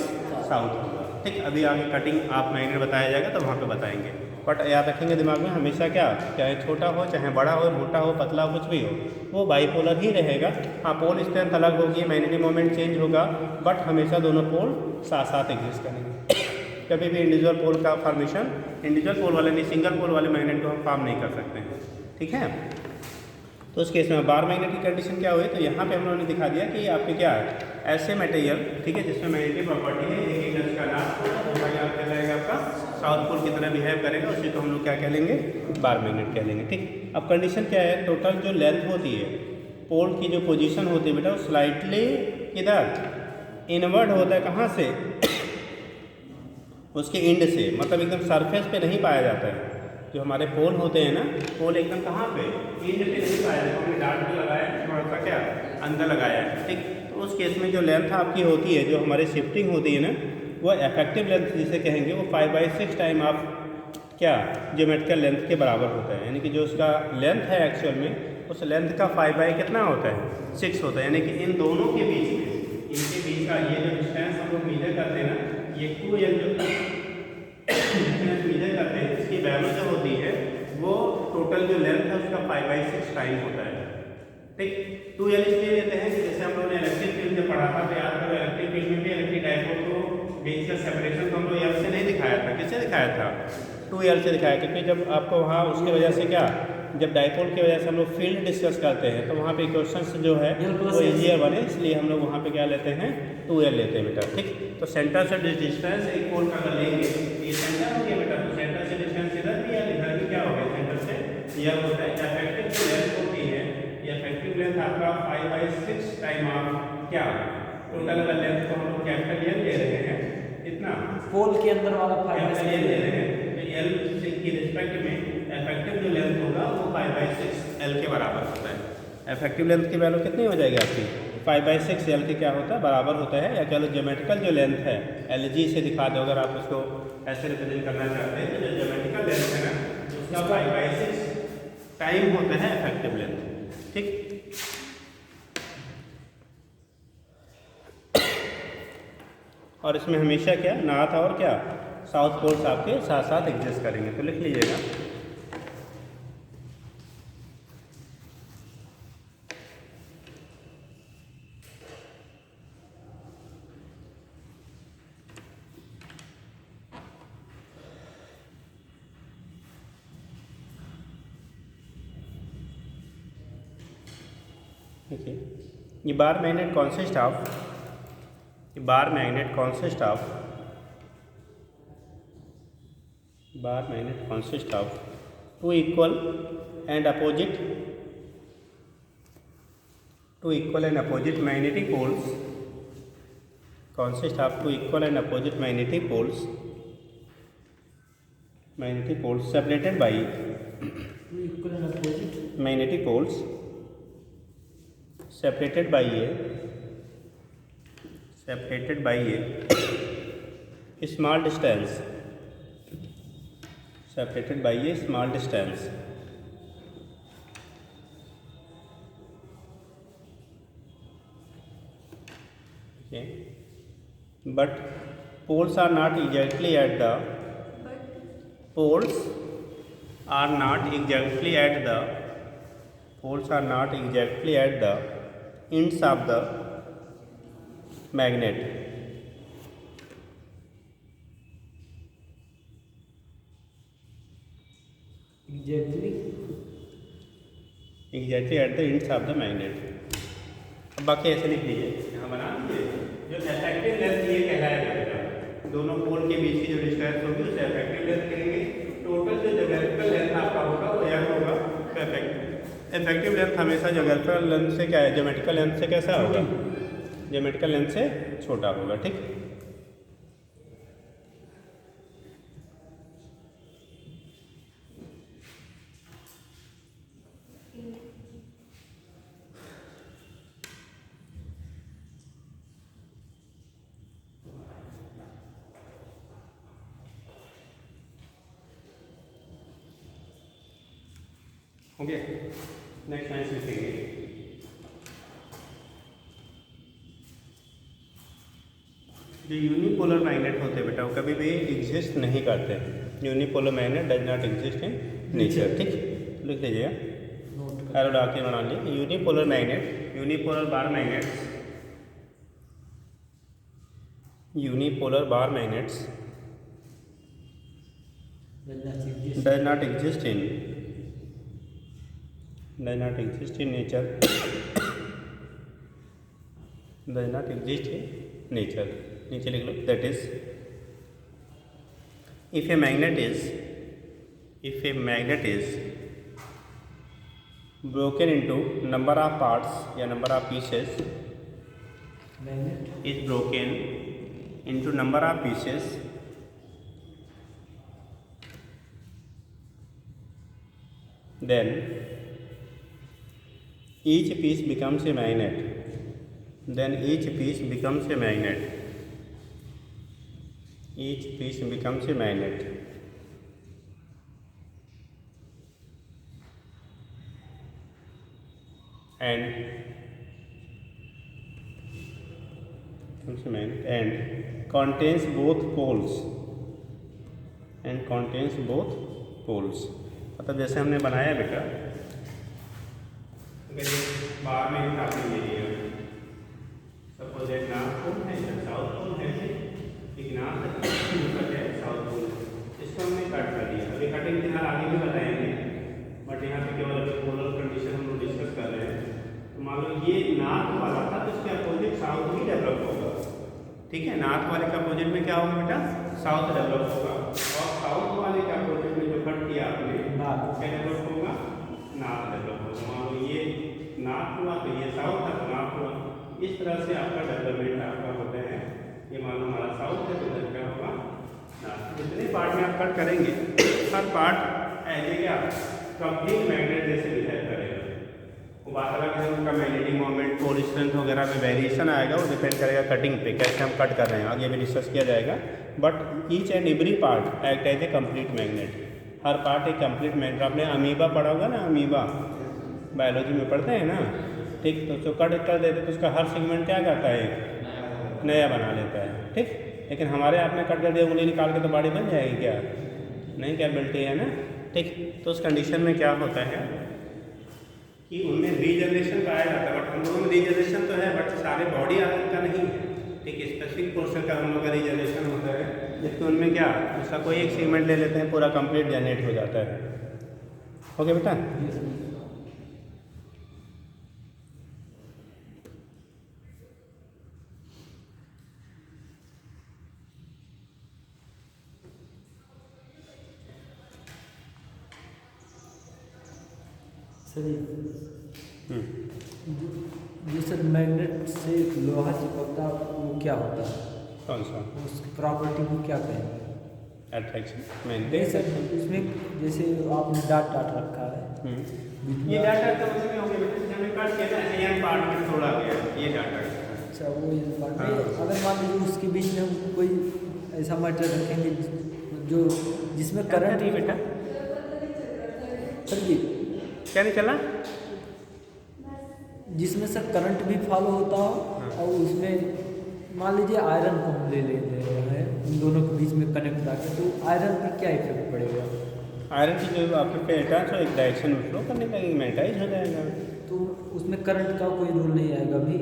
साउथ होगा। ठीक, अभी आगे कटिंग आप मैग्नेट बताया जाएगा तो वहाँ पे बताएंगे, बट याद रखेंगे दिमाग में हमेशा क्या, चाहे छोटा हो चाहे बड़ा हो, मोटा हो पतला हो, कुछ भी हो, वो बाईपोलर ही रहेगा। हाँ, पोल स्ट्रेंथ अलग होगी, मैग्नेटिक मोमेंट चेंज होगा, बट हमेशा दोनों पोल साथ साथ एग्जिस्ट करेंगे। कभी भी इंडिविजुअल पोल का फॉर्मेशन, इंडिविजुअल पोल वाले नहीं, सिंगल पोल वाले मैग्नेट को हम फॉर्म नहीं कर सकते हैं। ठीक है, तो उस केस में बार मैग्नेट की कंडीशन क्या हुई, तो यहाँ पे हम लोगों ने दिखा दिया कि आपके क्या है, ऐसे मटेरियल ठीक है जिसमें मैग्नेटिक प्रॉपर्टी है, एक इंच का नाप दूसरा क्या कहलाएगा आपका साउथ पोल की तरह बिहेव करेगा, उसी को हम लोग क्या कह लेंगे? बार मैग्नेट कह लेंगे। ठीक, अब कंडीशन क्या है, टोटल जो लेंथ होती है पोल की, जो पोजीशन होती है बेटा वो स्लाइटली किधर इनवर्ड होता है, कहाँ से? उसके एंड से, मतलब एकदम सरफेस पे नहीं पाया जाता है। जो हमारे पोल होते हैं ना, पोल एकदम कहाँ पे एंड पे नहीं पाया जाता, हमने डार्ट पे लगाया है, थोड़ा सा क्या अंदर लगाया है। ठीक, तो उस केस में जो लेंथ आपकी होती है, जो हमारी शिफ्टिंग होती है ना, वो इफेक्टिव लेंथ जिसे कहेंगे वो 5/6 टाइम आप क्या ज्योमेट्रिकल लेंथ के बराबर होता है। यानी कि जो उसका लेंथ है एक्चुअल में उस लेंथ का 5 कितना होता है? 6 होता है। यानी कि इन दोनों के बीच में, इनके बीच का ये जो डिस्टेंस हम लोग मेजर करते हैं ना, ये 2L जो डिस्टेंस मेजर करते हैं, इसकी वैल्यू जो होती है वो टोटल जो लेंथ है उसका 5/6 टाइम होता है। ठीक, 2L इसलिए लेते हैं कि जैसे हम लोगों ने इलेक्ट्रिक फील्ड में पढ़ा था, तो याद करो इलेक्ट्रिक फील्ड में भी इलेक्ट्रिक डायपोल को बीच का सेपरेशन तो हम लोग L से नहीं दिखाया था, किससे दिखाया था? 2L से दिखाया, क्योंकि जब आपको वहाँ उसकी वजह से क्या, जब डायपोल की वजह से हम लोग फील्ड डिस्कस करते हैं तो वहाँ पे क्वेश्चन जो है वो ईजियर बने, इसलिए हम लोग वहाँ पे क्या लेते हैं? 2L लेते हैं बेटा। ठीक, तो सेंटर से डिस्टेंस एक पोल का अगर लेंगे, ये सेंटर हो गया बेटा, तो सेंटर से डिस्टेंस इधर भी है, इधर भी क्या हो गया, सेंटर से यह होता है। इफेक्टिव जो लेंथ होती है, ये इफेक्टिव लेंथ आपका 5/6 टाइम आप क्या टोटल अगर लेंथ को हम लोग कैपिटल L ले रहे हैं, इतना पोल के अंदर वाला 5/6 L ले रहे हैं, तो L की रिस्पेक्ट में इफेक्टिव जो लेंथ होगा वो 5/6 L के बराबर होता है। इफेक्टिव लेंथ की वैल्यू कितनी हो जाएगी आपकी? 5/6 L के क्या होता है? बराबर होता है। या चलो ज्योमेट्रिकल जो लेंथ है LG से दिखा दो, अगर आप उसको ऐसे रिप्रेजेंट करना चाहते हैं, तो जो ज्योमेट्रिकल लेंथ है ना उसका 5/6 टाइम होता है इफेक्टिव लेंथ। ठीक, और इसमें हमेशा क्या नॉर्थ और क्या साउथ पोल्स आपके साथ साथ एग्जिस्ट करेंगे। तो लिख लीजिएगा देखिए, ये bar magnet consist of two equal and opposite magnetic poles, consist of two equal and opposite magnetic poles separated by equal and opposite magnetic poles separated by a small distance, but poles are not exactly at the poles are not exactly at the ends of the magnet. Exactly at the ends of the magnet. अब बाकी ऐसे लिख लीजिए, यहाँ बना लीजिए। जो effective length ये कहलाएगा बेटा, दोनों पोल के बीच की जो डिस्टेंस होगी उसे इफेक्टिव लेंथ कहेंगे। टोटल जो ज्योमेट्रिकल लेंथ आपका होगा वो यह होगा। तो इफेक्टिव लेंथ हमेशा ज्योमेट्रिकल लेंथ से क्या है, ज्योमेट्रिकल लेंथ से कैसा होगा, ज्योमेट्रिकल लेंथ से छोटा होगा। ठीक, हो गया। नेक्स्ट साइंस लिखेंगे। जो यूनिपोलर मैग्नेट होते हैं बेटा वो कभी भी एग्जिस्ट नहीं करते। Unipolar magnet does not exist in nature. ठीक, लिख लीजिएगा, एरो डाल के बना लीजिए। Unipolar magnet, unipolar bar magnets, unipolar bar magnets does not exist in nature, does not exist in nature. नीचे लिख लो, that is if a magnet is broken into number of parts या number of pieces, is broken into number of pieces, then each piece becomes a magnet. Each piece becomes a magnet. And contains both poles. मतलब जैसे हमने बनाया बेटा, बार में काफी area, suppose एक north pole है, एक साउथ पोल है, एक नॉर्थ है, दूसरा है साउथ पोल। इसको हमने कट कर दिया। अभी कटिंग फिलहाल आगे भी बताएंगे, बट यहाँ पे केवल अभी पोलर कंडीशन हम लोग डिस्कस कर रहे हैं। तो मान लो ये नॉर्थ वाला था तो इसके अपोजिट साउथ ही डेवलप होगा। ठीक है, नॉर्थ वाले के अपोजिट में क्या होगा बेटा, साउथ डेवलप होगा। और साउथ वाले के अपोजिट में जो कट किया आपने क्या डेवलप होगा, नॉर्थ डेवलप होगा। मान लो ये नॉर्थ हुआ तो ये साउथ था, नॉर्थ हुआ। इस तरह से आपका डेवलपमेंट आपका होता है। ये मान लो हमारा साउथ है तो इधर क्या होगा, नॉर्थ। जितने पार्ट में आप कट करेंगे हर पार्ट ऐसे क्या कंप्लीट मैग्नेट जैसे बिहेव करेगा। वो बात अलग है, उनका मैग्नेटिक मोमेंट, पोल स्ट्रेंथ वगैरह में वेरिएशन आएगा, वो डिपेंड करेगा कटिंग पे, कैसे हम कट कर रहे हैं, आगे भी डिस्कस किया जाएगा। But each and every part act as a complete magnet. हर पार्ट एक कंप्लीट मैग्नेट। आपने अमीबा पढ़ा होगा ना, अमीबा बायोलॉजी में पढ़ते हैं ना। ठीक, तो जो कट कर देते तो उसका हर सेगमेंट क्या करता है, नया बना लेता है। ठीक, लेकिन हमारे आपने कट कर दिया, उंगली निकाल के तो बॉडी बन जाएगी क्या, नहीं, क्या बिल्टी है ना। ठीक, तो उस कंडीशन में क्या होता है कि उनमें रीजनरेशन पाया जाता है। बट हम लोगों में रीजनरेशन तो है, बट सारे बॉडी आदमी का नहीं है। ठीक, स्पेसिफिक पोर्शन का हम लोग का रीजनरेशन होता है, जबकि उनमें क्या उसका कोई एक सेगमेंट ले लेते हैं, पूरा कंप्लीट जनरेट हो जाता है। ओके बेटा, जो सर मैग्नेट से लोहा चिपकता वो क्या होता है, कौन सा, उसकी प्रॉपर्टी को क्या कहेंगे, अट्रैक्शन। नहीं सर, इसमें जैसे आपने डाट रखा है, ये डाटा का मतलब क्या हो गया बेटा, हमने कट किया ना, ऐसे यहाँ पार्ट में तोड़ा गया, ये डाटा। अच्छा, वो पार्ट में अगर मान लीजिए उसके बीच में हम कोई ऐसा मटेरियल रखेंगे जो जिसमें करंट नहीं बेटा, सर जी क्या नहीं चला, जिसमें सर करंट भी फॉलो होता हो और उसमें मान लीजिए आयरन को हम ले लेते हैं इन दोनों के बीच में कनेक्ट करके, तो आयरन पे क्या इफेक्ट पड़ेगा? आयरन की जो आपके पेल्टास हो एक डायरेक्शन में फ्लो करने लगेगी, मैग्नेटाइज हो जाएगा। तो उसमें करंट का कोई रोल नहीं आएगा भी?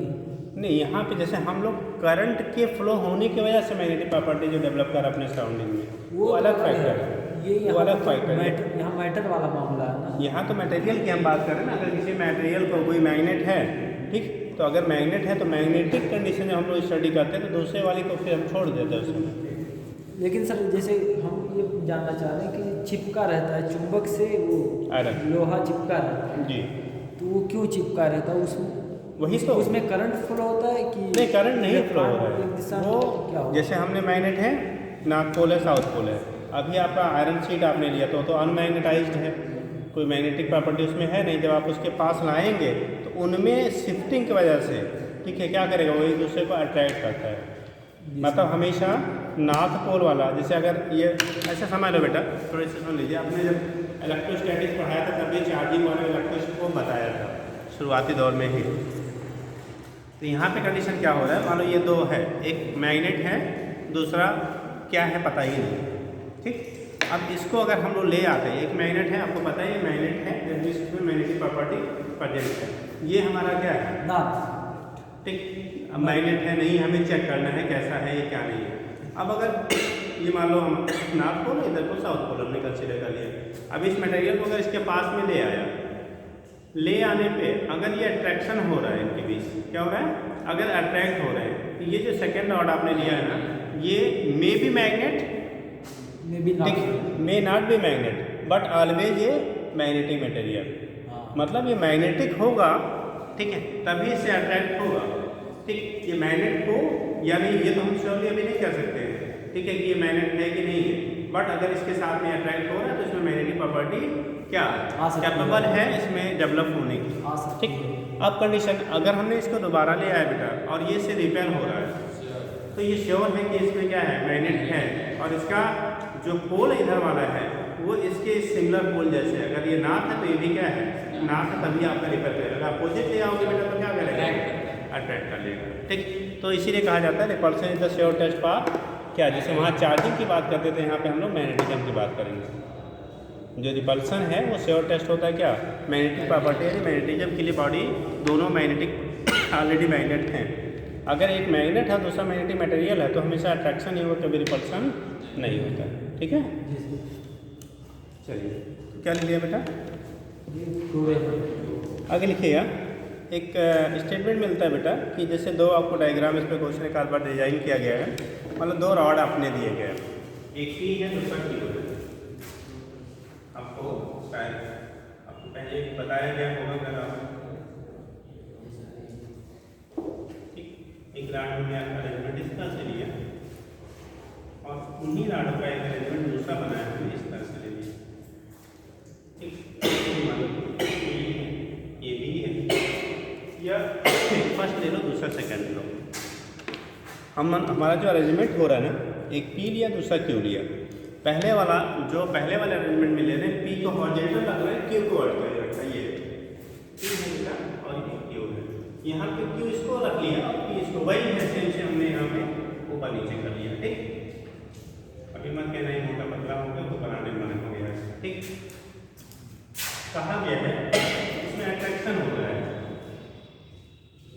नहीं, यहाँ पे जैसे हम लोग करंट के फ्लो होने की वजह से मैग्नेटिक प्रॉपर्टी जो डेवलप कर अपने सराउंडिंग में, वो अलग फैक्टर है। ये वो अलग फैक्टर है। यहाँ मैटर वाला मामला है ना। यहाँ तो मटेरियल की हम बात कर रहे हैं ना। अगर किसी मटेरियल को कोई मैग्नेट है, ठीक, तो अगर मैग्नेट है तो मैग्नेटिक कंडीशन जब हम लोग स्टडी करते हैं तो दूसरे वाली को फिर हम छोड़ देते हैं उसमें। लेकिन सर जैसे हम ये जानना चाह रहे हैं कि चिपका रहता है चुंबक से, वो आयरन लोहा चिपका रहता है जी, तो वो क्यों चिपका रहता है? उसमें वही तो उसमें करंट फ्लो होता है कि नहीं, करंट नहीं फ्लो हो रहा एक दिशा है। में वो क्या होगा? जैसे हमने मैग्नेट है, नॉर्थ पोल है, साउथ पोल है। अभी आपका आयरन शीट आपने लिया तो अनमैग्नेटाइज्ड है, कोई मैग्नेटिक प्रॉपर्टी उसमें है नहीं। जब आप उसके पास लाएंगे तो उनमें शिफ्टिंग की वजह से, ठीक है, क्या करेगा, वो एक दूसरे को अट्रैक्ट करता है। मतलब हमेशा नॉर्थ पोल वाला, जैसे अगर ये ऐसे समझ लो बेटा, थोड़े से सुन लीजिए। आपने जब इलेक्ट्रोस्टैटिक्स पढ़ाया था तब ये चार्जिंग वाले इलेक्ट्रोस्टैटिक्स को बताया था शुरुआती दौर में ही। तो यहाँ पे कंडीशन क्या हो रहा है, मान लो ये दो है, एक मैग्नेट है, दूसरा क्या है पता ही नहीं, ठीक। अब इसको अगर हम लोग ले आते हैं, एक मैग्नेट है, आपको पता है ये मैग्नेट है, जब इसमें मैग्नेटिक प्रॉपर्टी प्रेजेंट है, ये हमारा क्या है ना, ठीक। अब मैग्नेट है नहीं, हमें चेक करना है कैसा है ये क्या नहीं है। अब अगर ये मान लो हम नॉर्थ पोल, इधर को साउथ पोल हमने कंसीडर कर लिया। अब इस मटेरियल को अगर इसके पास में ले आया, ले आने पे अगर ये अट्रैक्शन हो रहा है, इनके बीच क्या हो रहा है, अगर अट्रैक्ट हो रहे हैं, तो ये जो सेकेंड ऑर्डर आपने लिया है ना, ये may be magnet, may not be magnet, but always ये मैग्नेटिक मटेरियल। मतलब ये मैग्नेटिक होगा, ठीक है, तभी इससे अट्रैक्ट होगा, ठीक। ये मैग्नेट हो या नहीं ये तो हम श्योरली अभी नहीं कर सकते हैं, ठीक है, कि ये मैग्नेट है कि नहीं है। बट अगर इसके साथ में अट्रैक्ट हो रहा है तो इसमें मैग्नेटिक प्रॉपर्टी क्या कैपेबल है इसमें डेवलप होने की, ठीक। अब कंडीशन, अगर हमने इसको दोबारा ले आया बेटा और ये इससे रिपेयर हो रहा है, तो ये श्योर है कि इसमें क्या है, मैग्नेट है। और इसका जो पोल इधर वाला है वो इसके सिमिलर पोल जैसे है। अगर ये नाथ है तो ये भी क्या है, नाथ है, तभी आपका रिपेयर करेगा। अगर अपोजिट ले आओगे बेटा तो क्या करेगा, अट्रैक्ट कर लेगा, ठीक। तो इसीलिए कहा जाता है repulsion is the sure test for क्या, जैसे वहाँ चार्जिंग की बात करते थे, यहाँ पे हम लोग मैग्नेटिज्म की बात करेंगे। जो रिपल्सन है वो श्योर टेस्ट होता है क्या, मैग्नेटिक प्रॉपर्टी है। मैग्नेटिज्म के लिए बॉडी दोनों मैग्नेटिक ऑलरेडी मैग्नेट हैं। अगर एक मैग्नेट है दूसरा मैग्नेटिक मटेरियल है तो हमेशा अट्रैक्शन ही होगा, कभी रिपल्सन नहीं होता, ठीक है। चलिए क्या लिख लिया बेटा, आगे लिखिएगा। एक स्टेटमेंट मिलता है बेटा कि जैसे दो आपको डायग्राम इस पर क्वेश्चन एक बार डिजाइन किया गया है, मतलब दो रॉड आपने दिए गए हैं, एक पी है दूसरा क्यू है। आपको शायद आपको पहले बताया गया होगा अगर एक राड में आपका अरेंजमेंट इस तरह से लिया और उन्हीं राडों का एक अरेंजमेंट दूसरा बनाया हमने इस तरह से ले लिया, ठीक। ये भी है, या फर्स्ट ले लो दूसरा सेकंड लो। हमारा जो अरेंजमेंट हो रहा है ना, एक पी लिया दूसरा क्यू लिया। पहले वाला अरेंजमेंट में ले रहे हैं, पी को हॉरिजॉन्टल रख रहे हैं, क्यू को वर्टिकल रखा है, ये पी है बेटा और ये क्यू है। यहाँ पे क्यू इसको रख लिया और पी इसको, वही है सेम से हमने यहाँ पे ऊपर नीचे कर लिया, ठीक। अभी मत कहना है मोटा पतला हो गया तो बनाने में मन हो गया, ठीक। कहा गया है इसमें अट्रैक्शन हो रहा है,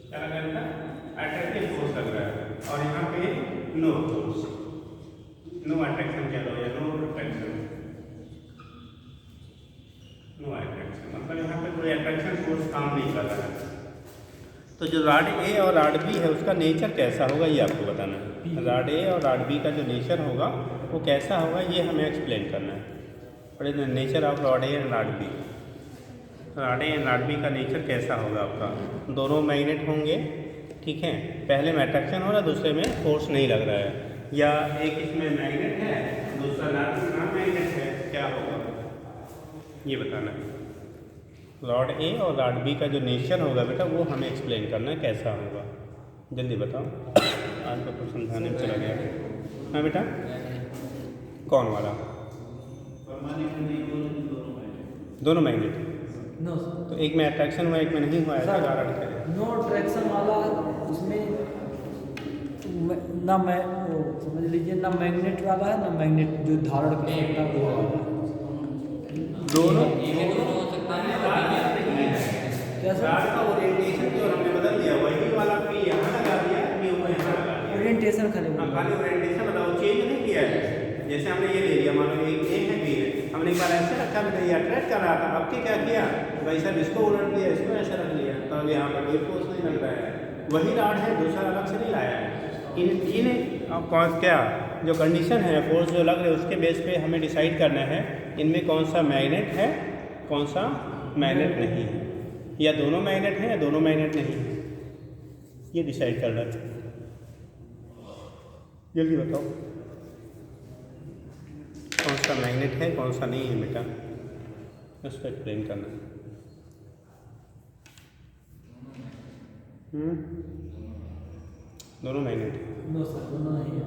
क्या लग रहा है, अट्रैक्टिव फोर्स लग रहा है, और यहाँ पे नो फोर्स, नो अट्रैक्शन कह लो या नो अट्रैक्शन, नो अट्रैक्शन, मतलब यहाँ पे कोई अट्रैक्शन फोर्स काम नहीं कर रहा है। तो जो राड ए और राड बी है उसका नेचर कैसा होगा ये आपको बताना है। राड ए और राड बी का जो नेचर होगा वो कैसा होगा ये हमें एक्सप्लेन करना है। और nature of rod A and rod B, rod A and rod B का नेचर कैसा होगा आपका, दोनों मैग्नेट होंगे, ठीक है। पहले में अट्रैक्शन हो रहा है, दूसरे में फोर्स नहीं लग रहा है, या एक इसमें मैग्नेट है दूसरा नॉन मैग्नेट है, क्या होगा ये बताना है। रॉड ए और रॉड बी का जो नेचर होगा बेटा वो हमें एक्सप्लेन करना है कैसा होगा, जल्दी बताओ। आज तो कुछ समझाने में चला गया। हाँ बेटा, कौन वाला, दोनों मैग्नेट, नो तो एक में अट्रैक्शन हुआ एक में नहीं हुआ, ऐसा नो अट्रैक्शन वाला उसमें ना मैं वो समझ लीजिए ना मैग्नेट वाला है ना मैग्नेट जो धारण कर सकता है वो वाला। दोनों हो सकता है। क्या सर? राड का ओरिएंटेशन जो हमने बदल दिया वही वाला पी यहाँ लगा दिया, पी वो यहाँ लगा दिया। ओरिएंटेशन खाली हाँ, बोला। खाली ओरिएंटेशन बताओ, चेंज नहीं किया है। जैसे हमने ये ले लिया, मान लो एक ए है बी है, हमने एक बार ऐसे रखा, मैंने ये अट्रैक्ट कर रहा था, अब क्या किया भाई साहब, इसको उलट दिया, इसको ऐसे रख लिया, तो अब यहाँ पर कोई फोर्स नहीं लग रहा है। वही राड है, दूसरा अलग से नहीं लाया है। इन अब कौन क्या जो कंडीशन है, फोर्स जो लग रहे हैं उसके बेस पे हमें डिसाइड करना है इनमें कौन सा मैग्नेट है, कौन सा मैग्नेट नहीं है, या दोनों मैग्नेट हैं या दोनों मैग्नेट नहीं है, ये डिसाइड करना है। जल्दी बताओ कौन सा मैग्नेट है कौन सा नहीं है बेटा, उसको एक्सप्लेन करना है। दोनों मैग्नेट है। नो सर, दोनों नहीं है।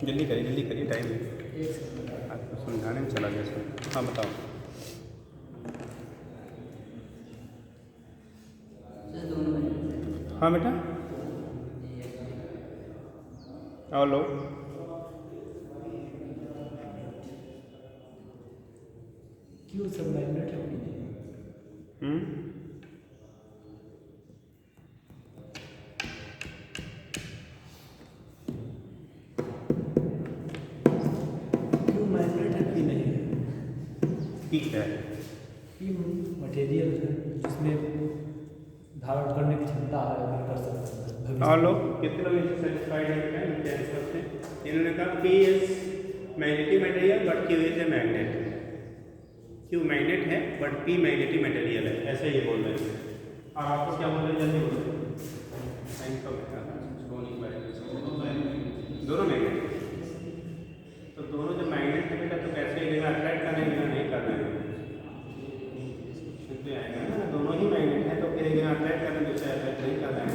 जल्दी करिए टाइम है, एक सेकंड। आपको समझाने में चला गया सर। हाँ बताओ। दोनों में हाँ बेटा और लो। क्यों सब मैग्नेट है? क्यों मैग्नेट है कि नहीं है? ठीक है, कि मटेरियल है जिसमें धारण करने की क्षमता है, अगर कर सकता है। और लोग कितने लोग इससे सेटिस्फाइड है बेटा इनके आंसर से? इन्होंने कहा P is magnetic material but Q is a magnet. Q magnet है बट पी मैग्नेटिक मटेरियल है, ऐसे ये बोल रहे हैं। और आपको क्या बोल रहे हैं, जल्दी बोलो। दोनों मैग्नेट, तो दोनों जो मैग्नेट है बेटा तो कैसे लेगा, अट्रैक्ट करने लेगा नहीं करना है, आएगा ना, दोनों ही मैग्नेट है तो फिर एक अट्रैक्ट करने दूसरा अट्रैक्ट नहीं करना है।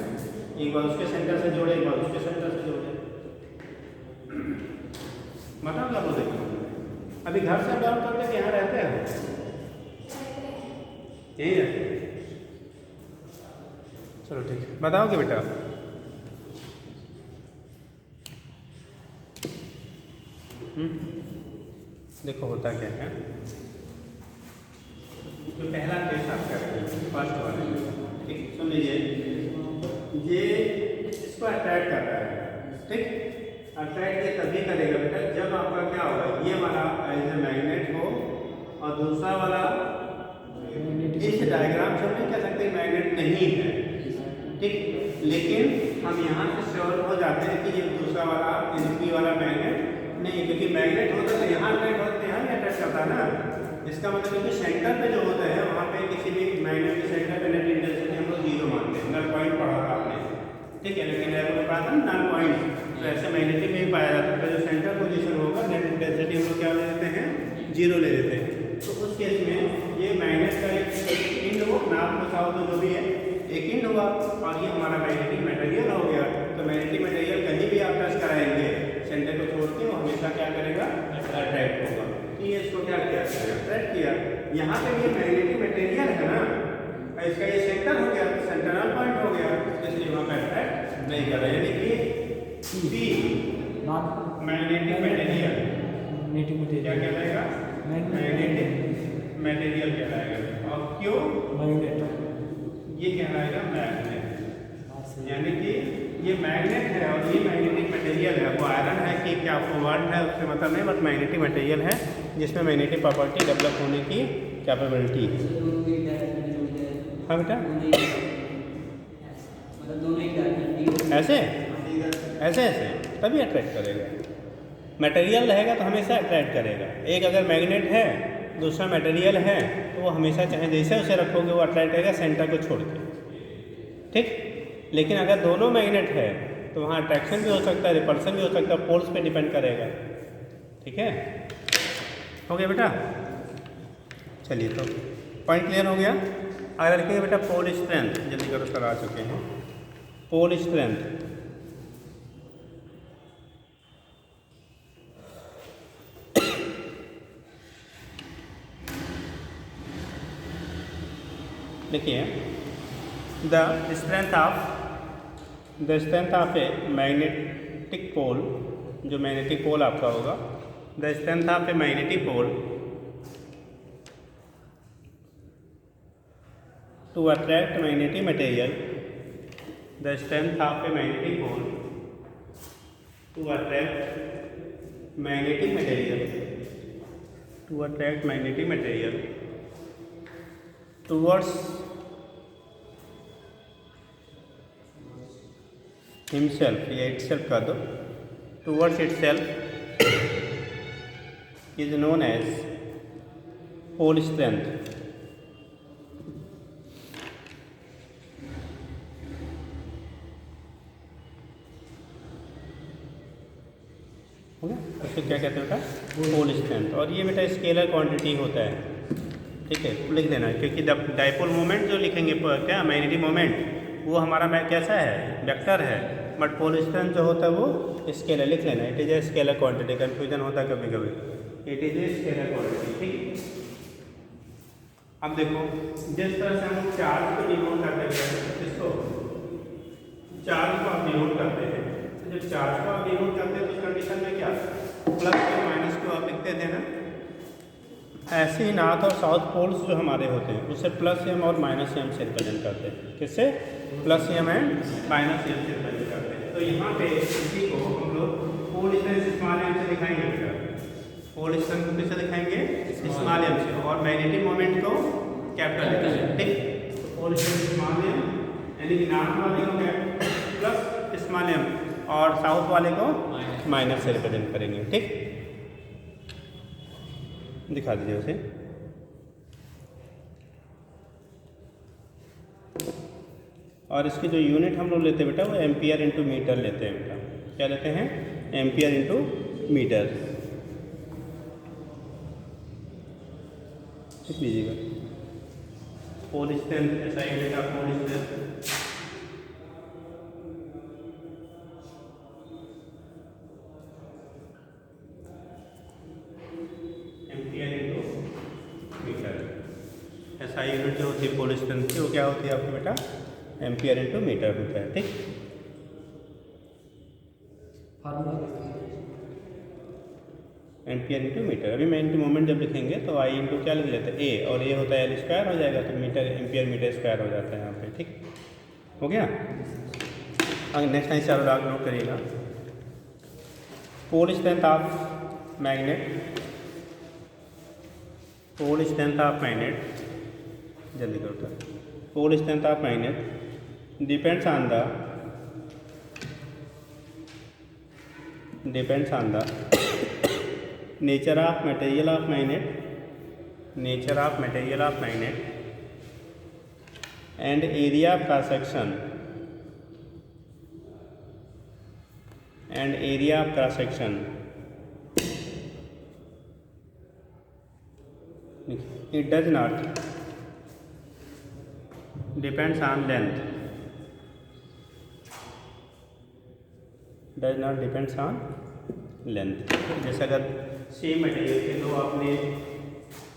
एक बार उसके सेंटर से जोड़े, एक बार उसके सेंटर से जोड़े, मतलब क्या बोल रहे अभी घर से डाउन करते कि यहाँ रहते हैं, यही रहते हैं। चलो ठीक है, बताओगे बेटा। देखो होता क्या है, तो पहला टेस्ट आप करेंगे फर्स्ट वाले, ठीक सुन लीजिए। ये इसको अट्रैक्ट कर रहा है, ठीक। अट्रैक्ट ये तभी करेगा बेटा जब आपका क्या होगा, ये वाला एज ए मैग्नेट हो और दूसरा वाला इस डायग्राम से हम नहीं कह सकते मैग्नेट नहीं है, ठीक। लेकिन हम यहाँ से श्योर हो जाते हैं कि ये दूसरा वाला एनपी वाला मैग्नेट नहीं, क्योंकि मैग्नेट होता तो यहाँ अट्रैक्ट होता तो यहाँ भी अट्रैक्ट करता है ना। इसका मतलब कि सेंटर पे जो होता है वहाँ पे किसी भी मैग्नेट के सेंटर पे नेट इंटेंसिटी हम लोग 0 मानते हैं, नल पॉइंट पढ़ा था आपने, ठीक है। लेकिन आपको पता था नल पॉइंट, तो ऐसे मैग्नेटिक में ही पाया जाता है, जो सेंटर पोजीशन होगा नेट इंटेंसिटी हम लोग क्या ले लेते हैं, 0 ले लेते हैं। तो उस केस में ये मैग्नेट का एक इंड हो, नाम को चाहो तो जो भी है एक इंड हुआ, और ये हमारा मैग्नेटिक मटेरियल हो गया। तो मैग्नेटिक मटेरियल कहीं भी आप टच कराएंगे सेंटर को छोड़ के, वो हमेशा क्या करेगा, अट्रैक्ट होगा। तो ये इसको क्या किया, अट्रैक्ट किया। यहाँ पे ये मैग्नेटिक मटेरियल है ना, इसका ये सेंटर हो गया, सेंट्रल पॉइंट हो गया, इसलिए वहाँ पे अट्रैक्ट नहीं कर रहा है, यानी कि पी मैग्नेटिक मटेरियल क्या कहलाएगा, मैग्नेटिक मटेरियल कहलाएगा, और क्यों मैग्नेट ये कहलाएगा मैग्नेट। यानी कि ये मैग्नेट है और ये मैग्नेटिक मटेरियल है, वो आयरन है कि क्या वर्ड है उससे मतलब नहीं, बट मैग्नेटिक मटेरियल है जिसमें मैग्नेटिक प्रॉपर्टी डेवलप होने की कैपेबिलिटी है। हाँ बेटा ऐसे ऐसे ऐसे तभी अट्रैक्ट करेगा। मटेरियल रहेगा तो हमेशा अट्रैक्ट करेगा। एक अगर मैग्नेट है दूसरा मटेरियल है तो वो हमेशा चाहे जैसे उसे रखोगे वो अट्रैक्ट करेगा सेंटर को छोड़ के, ठीक। लेकिन अगर दोनों मैग्नेट है तो वहाँ अट्रैक्शन भी हो सकता है, रिपल्सन भी हो सकता है, पोल्स पे डिपेंड करेगा, ठीक है। हो गया बेटा, चलिए तो पॉइंट क्लियर हो गया। अगर लिखेंगे बेटा पोल स्ट्रेंथ, जल्दी करो सर आ चुके हैं। पोल स्ट्रेंथ देखिए, the strength of a magnet electric pole, जो मैग्नेटिक पोल आपका होगा, the strength of a magnetic pole to attract magnetic material, the strength of a magnetic pole to attract magnetic material towards himself या itself कर दो, towards itself is known as pole strength. उसको क्या कहते हैं बेटा? Pole strength. और ये बेटा स्केलर क्वांटिटी होता है, ठीक है, लिख देना, क्योंकि जब डाइपोल मोमेंट जो लिखेंगे क्या मैग्नेटिक मोमेंट वो हमारा कैसा है? वेक्टर है, बट पोल स्ट्रेंथ जो होता है वो स्केलर, लिख लेना, it is a scalar quantity. Confusion होता है कभी कभी, it is a scalar quantity, ठीक। अब देखो जिस तरह से हम चार्ज को डिनोट करते हैं, इसको चार्ज को आप डिनोट करते हैं, तो जब चार्ज को आप डिनोट करते हैं तो उस कंडीशन में क्या प्लस और माइनस को आप लिखते थे ना, ऐसे ही नॉर्थ और साउथ पोल्स जो हमारे होते हैं उसे प्लस एम और माइनस एम से रिप्रेजेंट करते हैं। किससे? Plus M and minus M से रिप्रेजेंट करते हैं। तो यहाँ पे इसी को हम लोग पोल स्ट्रेंथ स्मॉल एम से दिखाएंगे बेटा, पोल स्ट्रेंथ को किससे दिखाएंगे? स्मॉल एम से, और मैग्नेटिक मोमेंट को कैपिटल एम, ठीक। तो पोल स्ट्रेंथ स्मॉल एम, यानी कि नॉर्थ वाले को प्लस स्मॉल एम और साउथ वाले को माइनस से रिप्रेजेंट करेंगे, ठीक। दिखा दीजिए उसे। और इसकी जो यूनिट हम लोग लेते हैं बेटा वो एम्पियर इंटू मीटर लेते हैं बेटा। क्या लेते हैं? Ampere into metre. लिख लीजिएगा। पोल स्ट्रेंथ ऐसा unit of pole strength unit जो होती है पोल स्ट्रेंथ की, वो क्या होती है आपकी बेटा? एम्पियर इंटू मीटर होता है, ठीक। Ampere into metre. अभी मैग्नेटिक मोमेंट जब लिखेंगे तो आई इंटू क्या लिख लेते हैं? ए, और ए होता है एल स्क्वायर हो जाएगा, तो मीटर एम्पियर मीटर स्क्वायर हो जाता है यहाँ पे, ठीक हो गया। अगर नेक्स्ट टाइम चारों डाक नोट करिएगा। Pole strength of magnet, pole strength of magnet, जल्दी करो। Pole strength of magnet depends on the nature of material of magnet, nature of material of magnet and area of cross section, and area of cross section. It does not depends on length, does not depends on length। जैसे अगर same material के दो आपने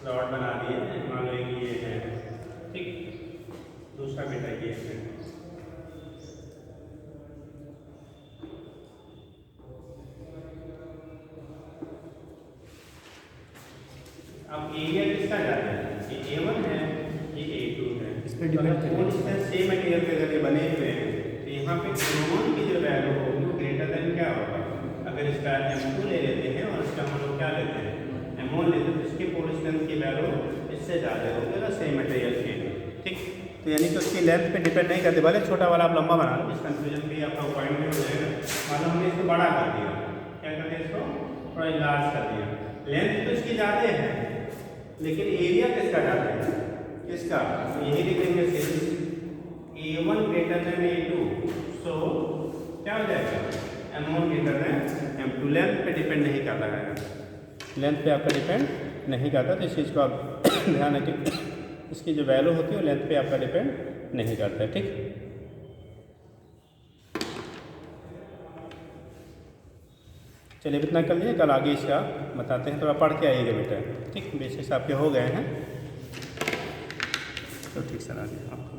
rod बना दिए, मान लो ये है, ठीक, दूसरा बेटा ये है, अब एरिया किसका जाता है? ये A1 है, ये A2 है। इस पे डिपेंड करेगा। सेम मटेरियल के अगर ये बने हुए हैं तो यहाँ पे A1 की जो वैल्यू होगी वो ग्रेटर देन क्या होगा? अगर इसका M2 ले लेते हैं और इसका हम लोग क्या लेते हैं? M1 लेते हैं, तो इसकी पोल स्ट्रेंथ की वैल्यू इससे ज़्यादा होगी ना सेम मटेरियल के, ठीक। तो यानी कि उसकी लेंथ पे डिपेंड नहीं करते, भले छोटा वाला आप लंबा बना लो, इस कन्फ्यूजन भी आपका पॉइंट में हो जाएगा। मतलब हमने इसको बड़ा कर दिया, क्या करते हैं? इसको थोड़ा लार्ज कर दिया। लेंथ तो इसकी ज़्यादा है, लेकिन एरिया किसका ज़्यादा है? किसका? यही लिखेंगे A1 ग्रेटर देन A2, सो क्या हो जाएगा? M1 greater than M2। Length पे डिपेंड नहीं कर रहा है, लेंथ पे आपका डिपेंड नहीं करता, तो इस चीज़ को आप ध्यान रखिए। इसकी जो वैल्यू होती है वो लेंथ पे आपका डिपेंड नहीं करता है, ठीक। चलिए इतना कर लिए, कल आगे इसका बताते हैं, थोड़ा पढ़ के आइएगा बेटा, ठीक। बेसिक्स आपके हो गए हैं, तो ठीक सर आगे आपको